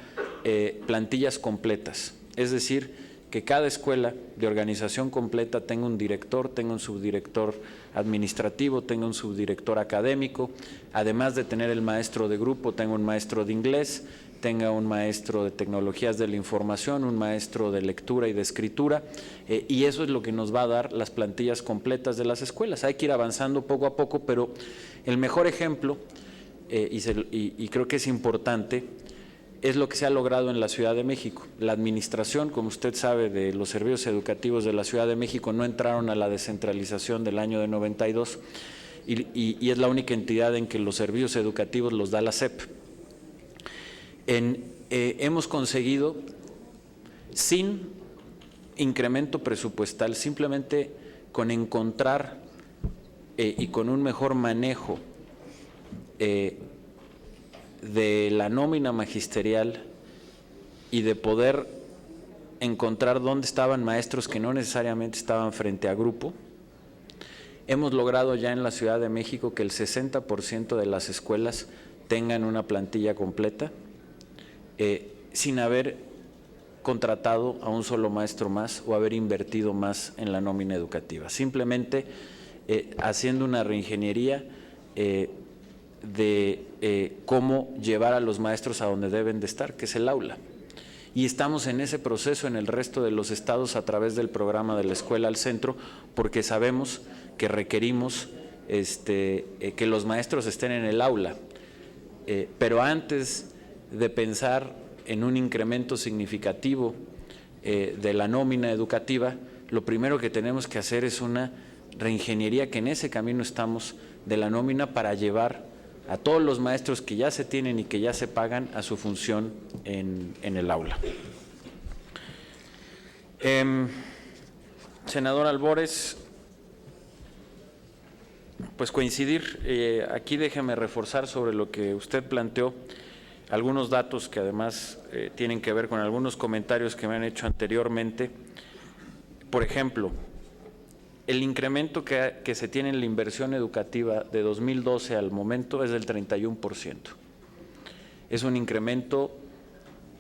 plantillas completas, es decir, que cada escuela de organización completa tenga un director, tenga un subdirector administrativo, tenga un subdirector académico, además de tener el maestro de grupo, tenga un maestro de inglés, tenga un maestro de tecnologías de la información, un maestro de lectura y de escritura, y eso es lo que nos va a dar las plantillas completas de las escuelas. Hay que ir avanzando poco a poco, pero el mejor ejemplo, y creo que es importante, es lo que se ha logrado en la Ciudad de México. La administración, como usted sabe, de los servicios educativos de la Ciudad de México no entraron a la descentralización del año de 92 y es la única entidad en que los servicios educativos los da la SEP. Hemos conseguido, sin incremento presupuestal, simplemente con encontrar y con un mejor manejo de la nómina magisterial y de poder encontrar dónde estaban maestros que no necesariamente estaban frente a grupo, hemos logrado ya en la Ciudad de México que el 60% de las escuelas tengan una plantilla completa, sin haber contratado a un solo maestro más o haber invertido más en la nómina educativa, simplemente haciendo una reingeniería de cómo llevar a los maestros a donde deben de estar, que es el aula. Y estamos en ese proceso en el resto de los estados a través del programa de la escuela al centro, porque sabemos que requerimos que los maestros estén en el aula. Pero antes de pensar en un incremento significativo de la nómina educativa, lo primero que tenemos que hacer es una reingeniería, que en ese camino estamos, de la nómina para llevar a todos los maestros que ya se tienen y que ya se pagan a su función en el aula. Senador Albores, pues coincidir, aquí déjeme reforzar sobre lo que usted planteó, algunos datos que además tienen que ver con algunos comentarios que me han hecho anteriormente. Por ejemplo, el incremento que se tiene en la inversión educativa de 2012 al momento es del 31%. Es un incremento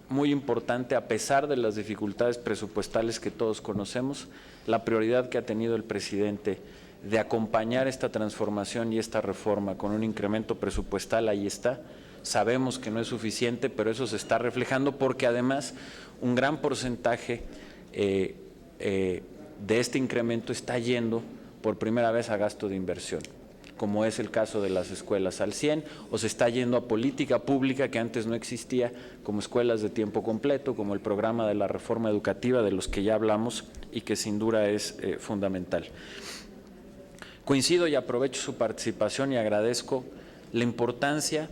muy importante a pesar de las dificultades presupuestales que todos conocemos. La prioridad que ha tenido el presidente de acompañar esta transformación y esta reforma con un incremento presupuestal, ahí está. Sabemos que no es suficiente, pero eso se está reflejando porque además un gran porcentaje de este incremento está yendo por primera vez a gasto de inversión, como es el caso de las escuelas al 100, o se está yendo a política pública que antes no existía, como escuelas de tiempo completo, como el programa de la reforma educativa de los que ya hablamos y que sin duda es fundamental. Coincido y aprovecho su participación y agradezco la importancia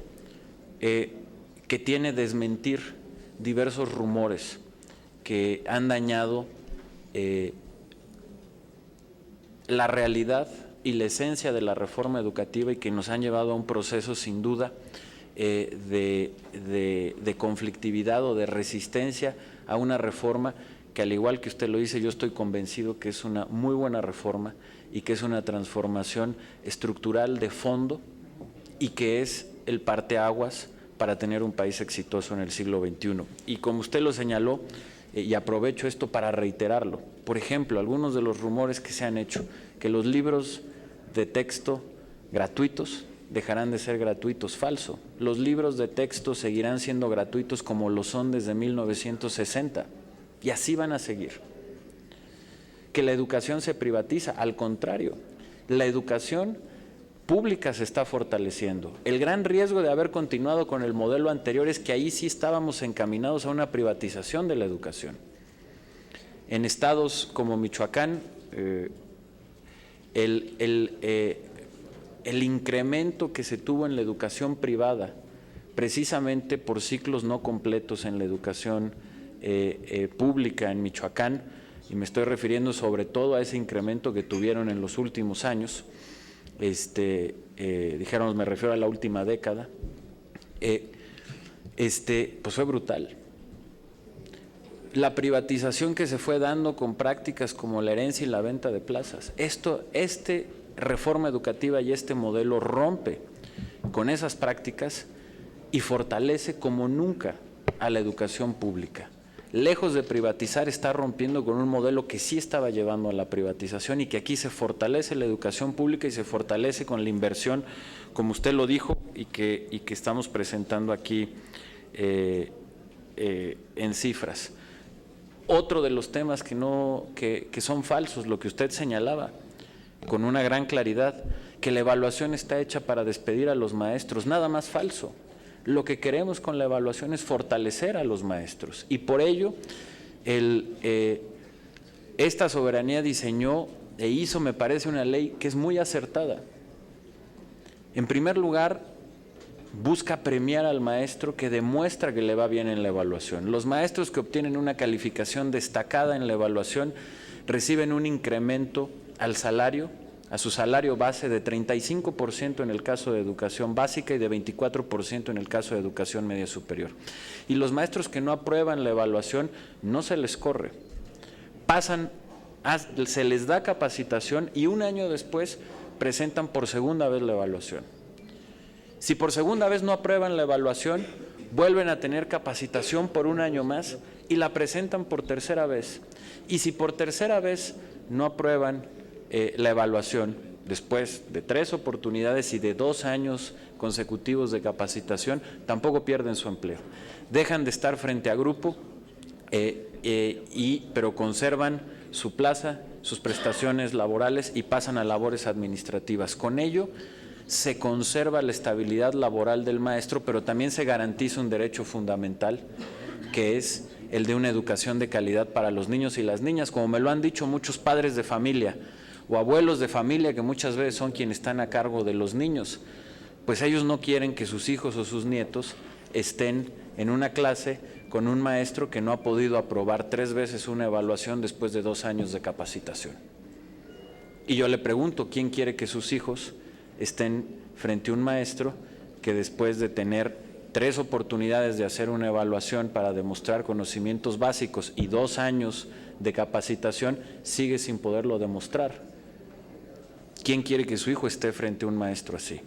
que tiene desmentir diversos rumores que han dañado la realidad y la esencia de la reforma educativa y que nos han llevado a un proceso sin duda de conflictividad o de resistencia a una reforma que al igual que usted lo dice, yo estoy convencido que es una muy buena reforma y que es una transformación estructural de fondo y que es el parteaguas para tener un país exitoso en el siglo XXI. Y como usted lo señaló, y aprovecho esto para reiterarlo, por ejemplo, algunos de los rumores que se han hecho, que los libros de texto gratuitos dejarán de ser gratuitos, falso. Los libros de texto seguirán siendo gratuitos como lo son desde 1960 y así van a seguir. Que la educación se privatiza, al contrario, la educación pública se está fortaleciendo. El gran riesgo de haber continuado con el modelo anterior es que ahí sí estábamos encaminados a una privatización de la educación. En estados como Michoacán, el incremento que se tuvo en la educación privada, precisamente por ciclos no completos en la educación pública en Michoacán, y me estoy refiriendo sobre todo a ese incremento que tuvieron en los últimos años, dijéramos, me refiero a la última década, pues fue brutal. La privatización que se fue dando con prácticas como la herencia y la venta de plazas, reforma educativa y este modelo rompe con esas prácticas y fortalece como nunca a la educación pública. Lejos de privatizar, está rompiendo con un modelo que sí estaba llevando a la privatización y que aquí se fortalece la educación pública y se fortalece con la inversión, como usted lo dijo, y que estamos presentando aquí en cifras. Otro de los temas que son falsos, lo que usted señalaba, con una gran claridad, que la evaluación está hecha para despedir a los maestros, nada más falso. Lo que queremos con la evaluación es fortalecer a los maestros y por ello esta soberanía diseñó e hizo, me parece, una ley que es muy acertada. En primer lugar, busca premiar al maestro que demuestra que le va bien en la evaluación. Los maestros que obtienen una calificación destacada en la evaluación reciben un incremento al salario, a su salario base de 35% en el caso de educación básica y de 24% en el caso de educación media superior. Y los maestros que no aprueban la evaluación no se les corre, se les da capacitación y un año después presentan por segunda vez la evaluación. Si por segunda vez no aprueban la evaluación, vuelven a tener capacitación por un año más y la presentan por tercera vez. Y si por tercera vez no aprueban la evaluación, después de 3 oportunidades y de 2 años consecutivos de capacitación, tampoco pierden su empleo. Dejan de estar frente a grupo, pero conservan su plaza, sus prestaciones laborales y pasan a labores administrativas. Con ello se conserva la estabilidad laboral del maestro, pero también se garantiza un derecho fundamental, que es el de una educación de calidad para los niños y las niñas, como me lo han dicho muchos padres de familia o abuelos de familia que muchas veces son quienes están a cargo de los niños, pues ellos no quieren que sus hijos o sus nietos estén en una clase con un maestro que no ha podido aprobar 3 veces una evaluación después de 2 años de capacitación. Y yo le pregunto, ¿quién quiere que sus hijos estén frente a un maestro que después de tener 3 oportunidades de hacer una evaluación para demostrar conocimientos básicos y 2 años de capacitación sigue sin poderlo demostrar? ¿Quién quiere que su hijo esté frente a un maestro así?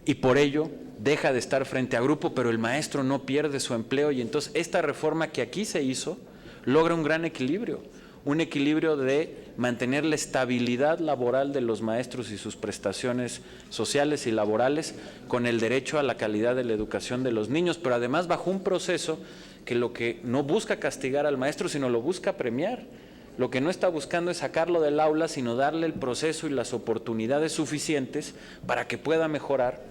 Y por ello deja de estar frente a grupo, pero el maestro no pierde su empleo y entonces esta reforma que aquí se hizo logra un gran equilibrio, un equilibrio de mantener la estabilidad laboral de los maestros y sus prestaciones sociales y laborales con el derecho a la calidad de la educación de los niños, pero además bajo un proceso que lo que no busca castigar al maestro, sino lo busca premiar. Lo que no está buscando es sacarlo del aula, sino darle el proceso y las oportunidades suficientes para que pueda mejorar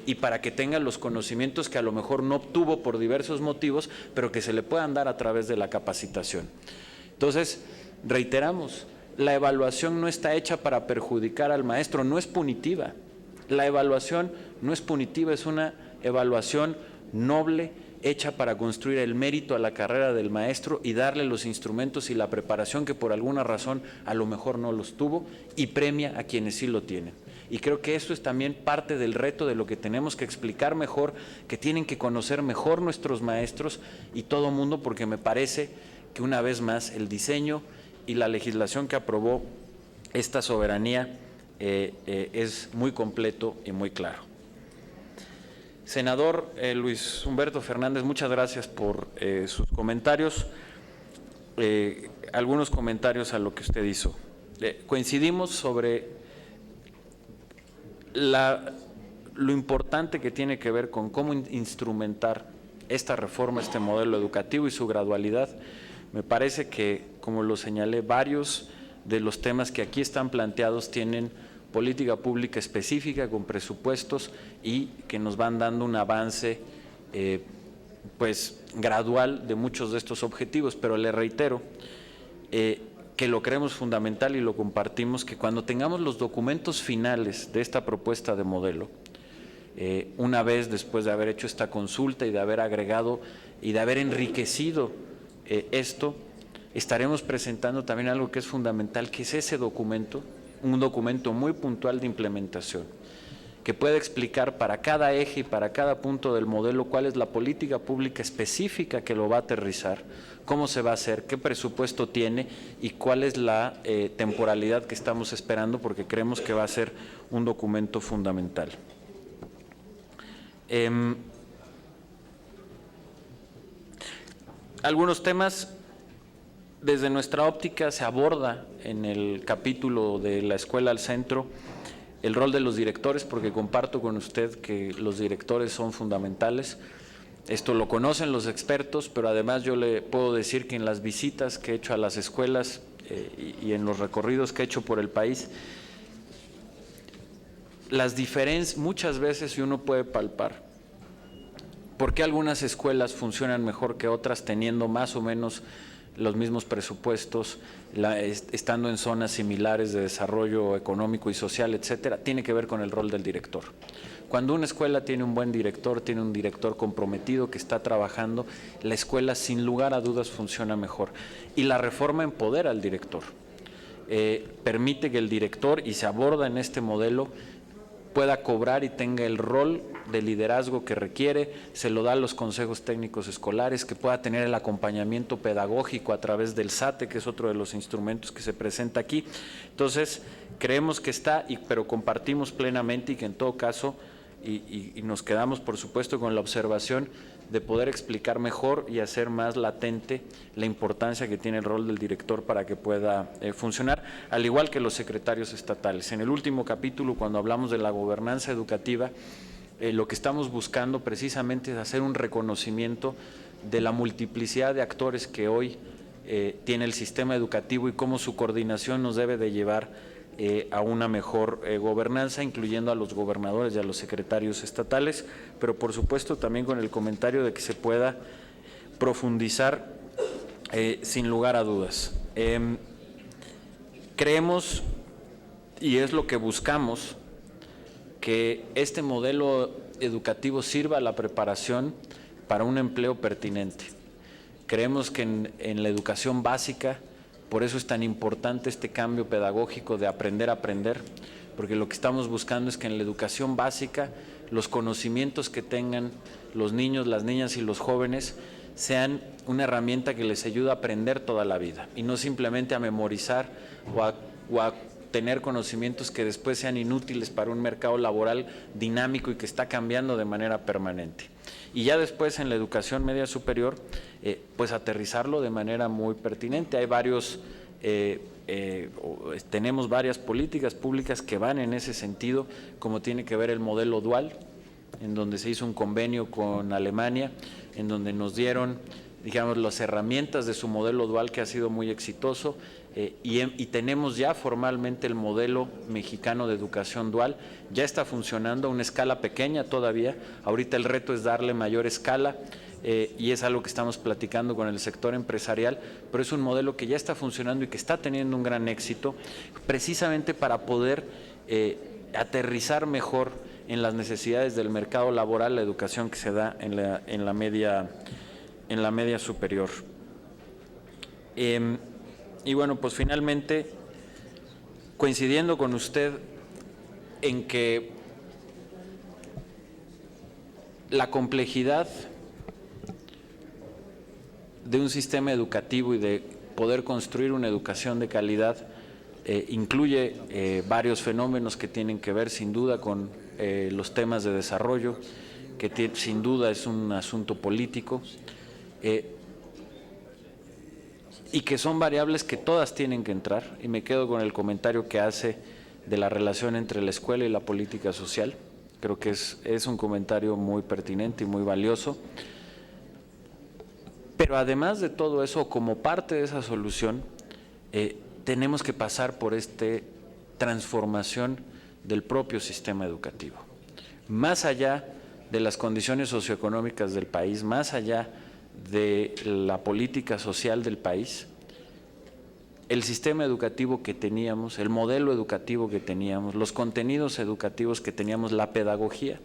y para que tenga los conocimientos que a lo mejor no obtuvo por diversos motivos, pero que se le puedan dar a través de la capacitación. Entonces, reiteramos, la evaluación no está hecha para perjudicar al maestro, no es punitiva. La evaluación no es punitiva, es una evaluación noble, hecha para construir el mérito a la carrera del maestro y darle los instrumentos y la preparación que por alguna razón a lo mejor no los tuvo y premia a quienes sí lo tienen. Y creo que esto es también parte del reto de lo que tenemos que explicar mejor, que tienen que conocer mejor nuestros maestros y todo mundo, porque me parece que una vez más el diseño y la legislación que aprobó esta soberanía es muy completo y muy claro. Senador Luis Humberto Fernández, muchas gracias por sus comentarios. Algunos comentarios a lo que usted hizo. Coincidimos sobre lo importante que tiene que ver con cómo instrumentar esta reforma, este modelo educativo y su gradualidad. Me parece que, como lo señalé, varios de los temas que aquí están planteados tienen política pública específica con presupuestos y que nos van dando un avance pues gradual de muchos de estos objetivos, pero le reitero que lo creemos fundamental y lo compartimos, que cuando tengamos los documentos finales de esta propuesta de modelo, una vez después de haber hecho esta consulta y de haber agregado y de haber enriquecido esto, estaremos presentando también algo que es fundamental, que es ese documento, un documento muy puntual de implementación, que pueda explicar para cada eje y para cada punto del modelo cuál es la política pública específica que lo va a aterrizar, cómo se va a hacer, qué presupuesto tiene y cuál es la temporalidad que estamos esperando, porque creemos que va a ser un documento fundamental. Algunos temas desde nuestra óptica se aborda en el capítulo de la escuela al centro el rol de los directores, porque comparto con usted que los directores son fundamentales. Esto lo conocen los expertos, pero además yo le puedo decir que en las visitas que he hecho a las escuelas y en los recorridos que he hecho por el país, las diferencias muchas veces uno puede palpar por qué algunas escuelas funcionan mejor que otras teniendo más o menos los mismos presupuestos, estando en zonas similares de desarrollo económico y social, etcétera. Tiene que ver con el rol del director. Cuando una escuela tiene un buen director, tiene un director comprometido que está trabajando, la escuela sin lugar a dudas funciona mejor. Y la reforma empodera al director, permite que el director, y se aborda en este modelo, pueda cobrar y tenga el rol de liderazgo que requiere, se lo da a los consejos técnicos escolares, que pueda tener el acompañamiento pedagógico a través del SATE, que es otro de los instrumentos que se presenta aquí. Entonces, creemos que está, pero compartimos plenamente y que en todo caso, y nos quedamos por supuesto con la observación de poder explicar mejor y hacer más latente la importancia que tiene el rol del director para que pueda funcionar, al igual que los secretarios estatales. En el último capítulo, cuando hablamos de la gobernanza educativa, lo que estamos buscando precisamente es hacer un reconocimiento de la multiplicidad de actores que hoy tiene el sistema educativo y cómo su coordinación nos debe de llevar a una mejor gobernanza, incluyendo a los gobernadores y a los secretarios estatales, pero por supuesto también con el comentario de que se pueda profundizar sin lugar a dudas. Creemos, y es lo que buscamos, que este modelo educativo sirva a la preparación para un empleo pertinente. Creemos que en la educación básica, por eso es tan importante este cambio pedagógico de aprender a aprender, porque lo que estamos buscando es que en la educación básica los conocimientos que tengan los niños, las niñas y los jóvenes sean una herramienta que les ayude a aprender toda la vida y no simplemente a memorizar o a tener conocimientos que después sean inútiles para un mercado laboral dinámico y que está cambiando de manera permanente. Y ya después en la educación media superior, pues aterrizarlo de manera muy pertinente. Hay varios, tenemos varias políticas públicas que van en ese sentido, como tiene que ver el modelo dual, en donde se hizo un convenio con Alemania, en donde nos dieron, digamos, las herramientas de su modelo dual que ha sido muy exitoso, y tenemos ya formalmente el modelo mexicano de educación dual, ya está funcionando a una escala pequeña todavía, ahorita el reto es darle mayor escala, y es algo que estamos platicando con el sector empresarial, pero es un modelo que ya está funcionando y que está teniendo un gran éxito, precisamente para poder aterrizar mejor en las necesidades del mercado laboral la educación que se da en la media superior. Y bueno, pues finalmente, coincidiendo con usted en que la complejidad de un sistema educativo y de poder construir una educación de calidad incluye varios fenómenos que tienen que ver sin duda con los temas de desarrollo, que sin duda es un asunto político, y que son variables que todas tienen que entrar, y me quedo con el comentario que hace de la relación entre la escuela y la política social. Creo que es un comentario muy pertinente y muy valioso. Pero además de todo eso, como parte de esa solución, tenemos que pasar por esta transformación del propio sistema educativo. Más allá de las condiciones socioeconómicas del país, más allá de la política social del país, el sistema educativo que teníamos, el modelo educativo que teníamos, los contenidos educativos que teníamos, la pedagogía,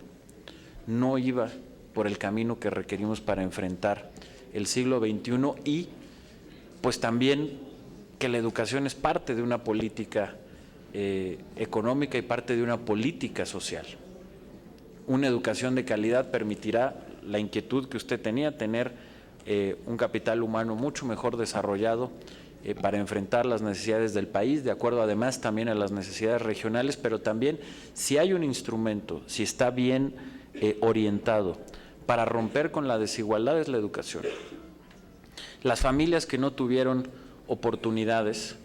no iba por el camino que requerimos para enfrentar el siglo XXI, y pues también que la educación es parte de una política económica y parte de una política social. Una educación de calidad permitirá la inquietud que usted tenía, tener un capital humano mucho mejor desarrollado para enfrentar las necesidades del país, de acuerdo además también a las necesidades regionales, pero también si hay un instrumento, si está bien orientado para romper con la desigualdad, es la educación. Las familias que no tuvieron oportunidades,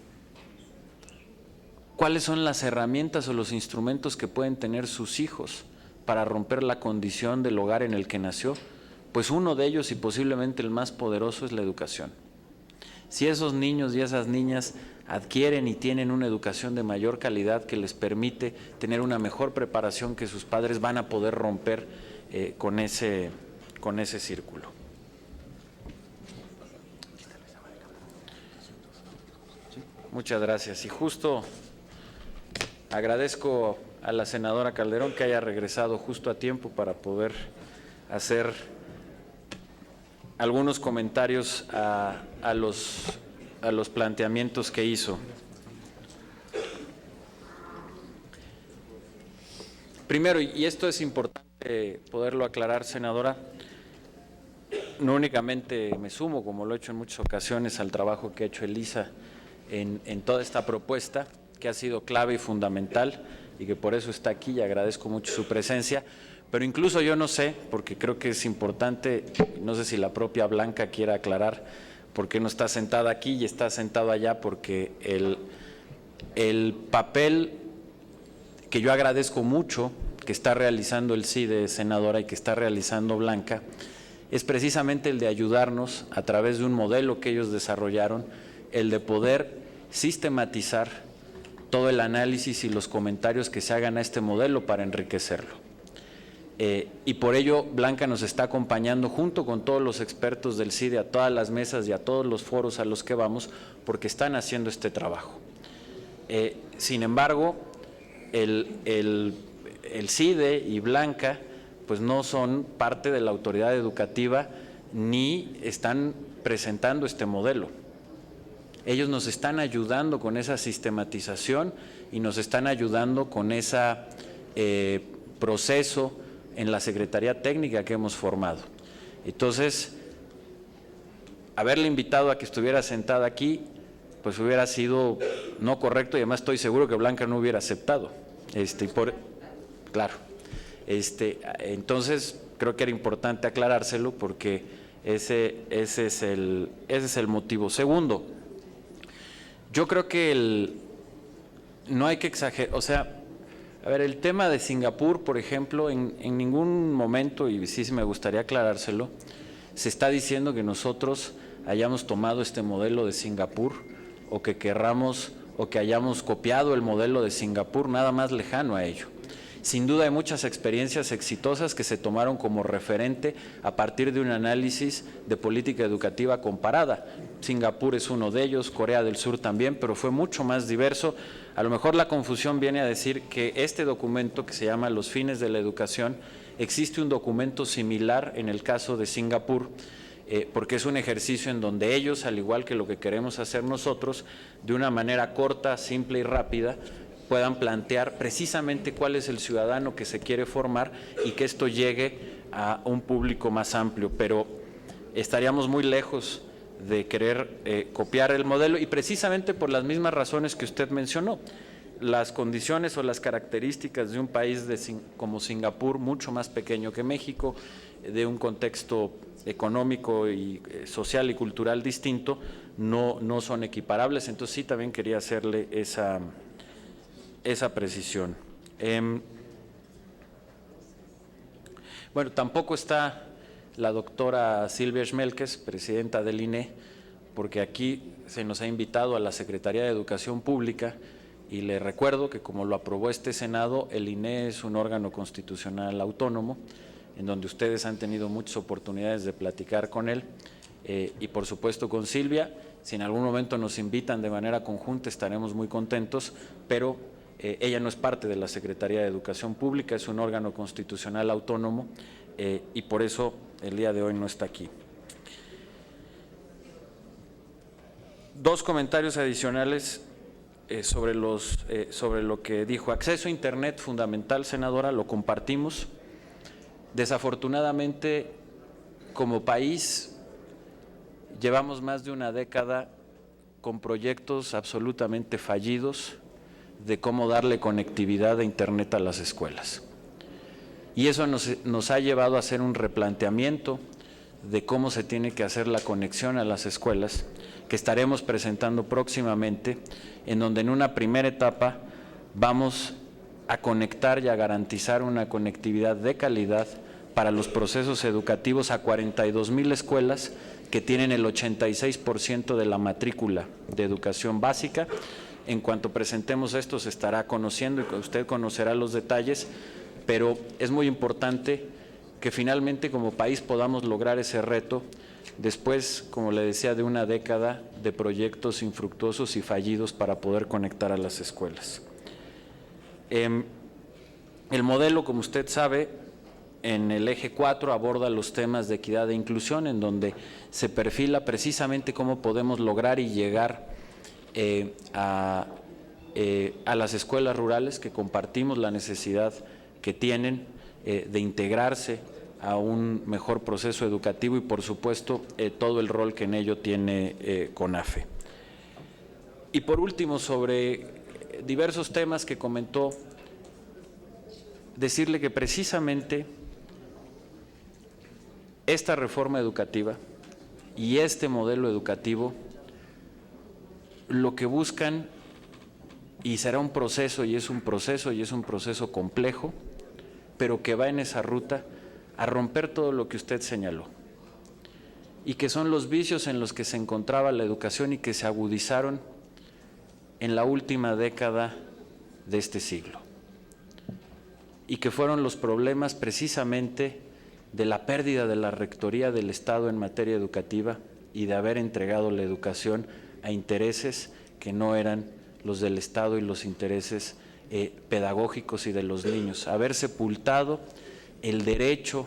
¿cuáles son las herramientas o los instrumentos que pueden tener sus hijos para romper la condición del hogar en el que nació? Pues uno de ellos, y posiblemente el más poderoso, es la educación. Si esos niños y esas niñas adquieren y tienen una educación de mayor calidad que les permite tener una mejor preparación que sus padres, van a poder romper con ese círculo. Muchas gracias. Y justo agradezco a la senadora Calderón que haya regresado justo a tiempo para poder hacer algunos comentarios a los planteamientos que hizo. Primero, y esto es importante poderlo aclarar, senadora, no únicamente me sumo, como lo he hecho en muchas ocasiones, al trabajo que ha hecho Elisa en toda esta propuesta, que ha sido clave y fundamental y que por eso está aquí, y agradezco mucho su presencia. Pero incluso yo no sé, porque creo que es importante, no sé si la propia Blanca quiera aclarar por qué no está sentada aquí y está sentado allá, porque el papel que yo agradezco mucho que está realizando el CIDE, senadora, y que está realizando Blanca, es precisamente el de ayudarnos a través de un modelo que ellos desarrollaron, el de poder sistematizar todo el análisis y los comentarios que se hagan a este modelo para enriquecerlo. Y por ello Blanca nos está acompañando junto con todos los expertos del CIDE a todas las mesas y a todos los foros a los que vamos, porque están haciendo este trabajo. Sin embargo, el CIDE y Blanca pues no son parte de la autoridad educativa ni están presentando este modelo. Ellos nos están ayudando con esa sistematización y nos están ayudando con ese proceso en la Secretaría Técnica que hemos formado. Entonces, haberle invitado a que estuviera sentada aquí, pues hubiera sido no correcto, y además estoy seguro que Blanca no hubiera aceptado. Claro. Entonces, creo que era importante aclarárselo, porque ese es el motivo. Segundo, yo creo que no hay que exagerar, o sea, a ver, el tema de Singapur, por ejemplo, en ningún momento, y sí me gustaría aclarárselo, se está diciendo que nosotros hayamos tomado este modelo de Singapur o que querramos o que hayamos copiado el modelo de Singapur, nada más lejano a ello. Sin duda hay muchas experiencias exitosas que se tomaron como referente a partir de un análisis de política educativa comparada. Singapur es uno de ellos, Corea del Sur también, pero fue mucho más diverso. A lo mejor la confusión viene a decir que este documento, que se llama Los fines de la educación, existe un documento similar en el caso de Singapur, porque es un ejercicio en donde ellos, al igual que lo que queremos hacer nosotros, de una manera corta, simple y rápida, puedan plantear precisamente cuál es el ciudadano que se quiere formar y que esto llegue a un público más amplio. Pero estaríamos muy lejos de querer copiar el modelo, y precisamente por las mismas razones que usted mencionó. Las condiciones o las características de un país como Singapur, mucho más pequeño que México, de un contexto económico y social y cultural distinto, no son equiparables. Entonces sí, también quería hacerle esa precisión. Bueno, tampoco está la doctora Silvia Schmelkes, presidenta del INE, porque aquí se nos ha invitado a la Secretaría de Educación Pública, y le recuerdo que, como lo aprobó este Senado, el INE es un órgano constitucional autónomo, en donde ustedes han tenido muchas oportunidades de platicar con él, y por supuesto con Silvia. Si en algún momento nos invitan de manera conjunta, estaremos muy contentos, pero ella no es parte de la Secretaría de Educación Pública, es un órgano constitucional autónomo, y por eso el día de hoy no está aquí. Dos comentarios adicionales sobre lo que dijo. Acceso a Internet fundamental, senadora, lo compartimos. Desafortunadamente, como país, llevamos más de una década con proyectos absolutamente fallidos de cómo darle conectividad a Internet a las escuelas. Y eso nos ha llevado a hacer un replanteamiento de cómo se tiene que hacer la conexión a las escuelas, que estaremos presentando próximamente, en donde en una primera etapa vamos a conectar y a garantizar una conectividad de calidad para los procesos educativos a 42,000 escuelas que tienen el 86% de la matrícula de educación básica. En cuanto presentemos esto, se estará conociendo y usted conocerá los detalles, pero es muy importante que finalmente como país podamos lograr ese reto después, como le decía, de una década de proyectos infructuosos y fallidos para poder conectar a las escuelas. El modelo, como usted sabe, en el eje 4 aborda los temas de equidad e inclusión, en donde se perfila precisamente cómo podemos lograr y llegar a las escuelas rurales, que compartimos la necesidad que tienen de integrarse a un mejor proceso educativo, y por supuesto todo el rol que en ello tiene CONAFE. Y por último, sobre diversos temas que comentó, decirle que precisamente esta reforma educativa y este modelo educativo lo que buscan, y será un proceso, y es un proceso complejo, pero que va en esa ruta a romper todo lo que usted señaló, y que son los vicios en los que se encontraba la educación y que se agudizaron en la última década de este siglo, y que fueron los problemas precisamente de la pérdida de la rectoría del Estado en materia educativa y de haber entregado la educación a intereses que no eran los del Estado y los intereses pedagógicos y de los niños, haber sepultado el derecho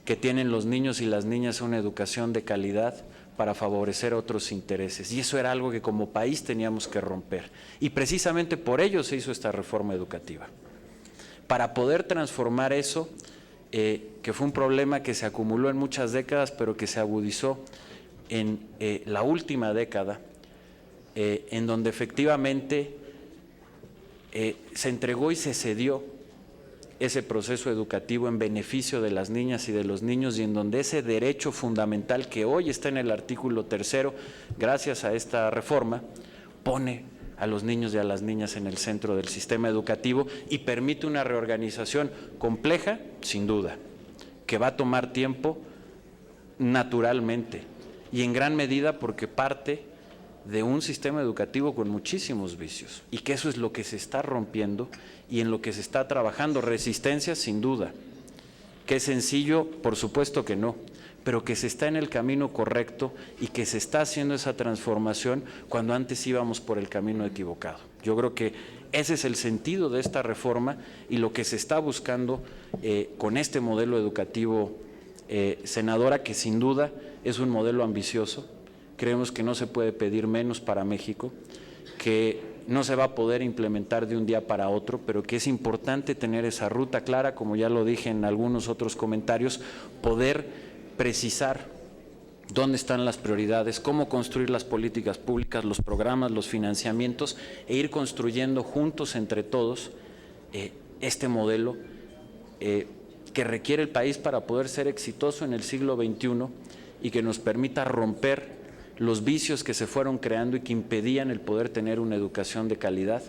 que tienen los niños y las niñas a una educación de calidad para favorecer otros intereses. Y eso era algo que como país teníamos que romper. Y precisamente por ello se hizo esta reforma educativa, para poder transformar eso, que fue un problema que se acumuló en muchas décadas, pero que se agudizó en la última década, en donde efectivamente se entregó y se cedió ese proceso educativo en beneficio de las niñas y de los niños, y en donde ese derecho fundamental que hoy está en el artículo 3, gracias a esta reforma, pone a los niños y a las niñas en el centro del sistema educativo y permite una reorganización compleja, sin duda, que va a tomar tiempo naturalmente, y en gran medida porque parte de un sistema educativo con muchísimos vicios, y que eso es lo que se está rompiendo y en lo que se está trabajando. Resistencia, sin duda. ¿Que es sencillo? Por supuesto que no, pero que se está en el camino correcto y que se está haciendo esa transformación cuando antes íbamos por el camino equivocado. Yo creo que ese es el sentido de esta reforma y lo que se está buscando con este modelo educativo, senadora, que sin duda es un modelo ambicioso. Creemos que no se puede pedir menos para México, que no se va a poder implementar de un día para otro, pero que es importante tener esa ruta clara, como ya lo dije en algunos otros comentarios, poder precisar dónde están las prioridades, cómo construir las políticas públicas, los programas, los financiamientos e ir construyendo juntos entre todos este modelo que requiere el país para poder ser exitoso en el siglo XXI y que nos permita romper los vicios que se fueron creando y que impedían el poder tener una educación de calidad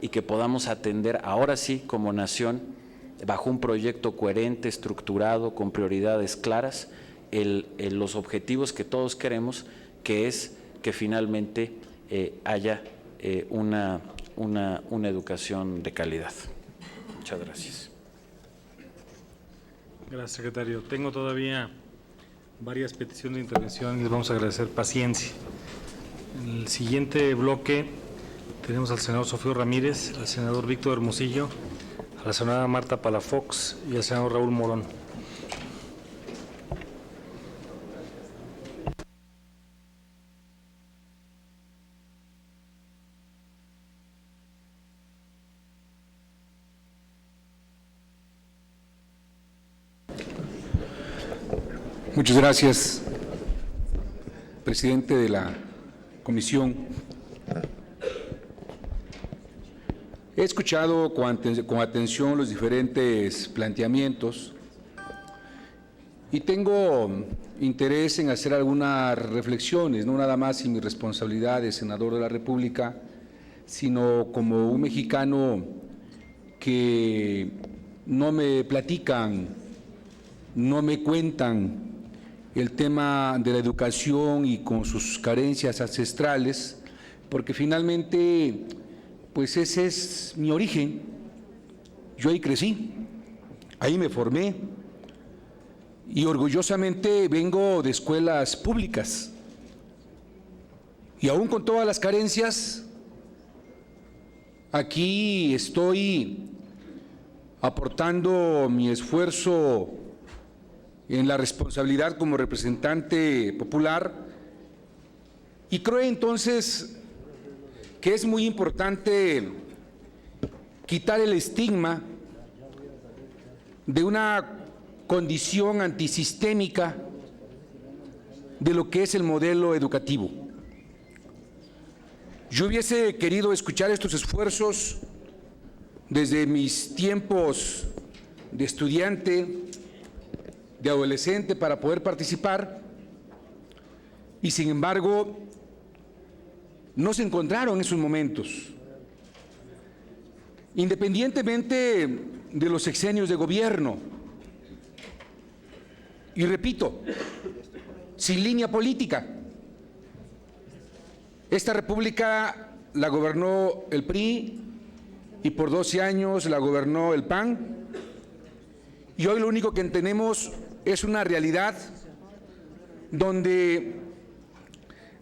y que podamos atender ahora sí como nación, bajo un proyecto coherente, estructurado, con prioridades claras, los objetivos que todos queremos, que es que finalmente haya una educación de calidad. Muchas gracias. Gracias, secretario. Tengo todavía varias peticiones de intervención y les vamos a agradecer paciencia. En el siguiente bloque tenemos al senador Sofío Ramírez, al senador Víctor Hermosillo, a la senadora Marta Palafox y al senador Raúl Morón. Muchas gracias, presidente de la comisión. He escuchado con atención los diferentes planteamientos y tengo interés en hacer algunas reflexiones, no nada más en mi responsabilidad de senador de la República, sino como un mexicano que no me platican, no me cuentan el tema de la educación y con sus carencias ancestrales, porque finalmente, pues ese es mi origen. Yo ahí crecí, ahí me formé y orgullosamente vengo de escuelas públicas. Y aún con todas las carencias, aquí estoy aportando mi esfuerzo en la responsabilidad como representante popular, y creo entonces que es muy importante quitar el estigma de una condición antisistémica de lo que es el modelo educativo. Yo hubiese querido escuchar estos esfuerzos desde mis tiempos de estudiante, de adolescente, para poder participar, y sin embargo no se encontraron esos momentos. Independientemente de los sexenios de gobierno, y repito, sin línea política, esta república la gobernó el PRI y por 12 años la gobernó el PAN, y hoy lo único que tenemos es una realidad donde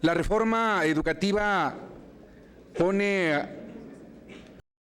la reforma educativa pone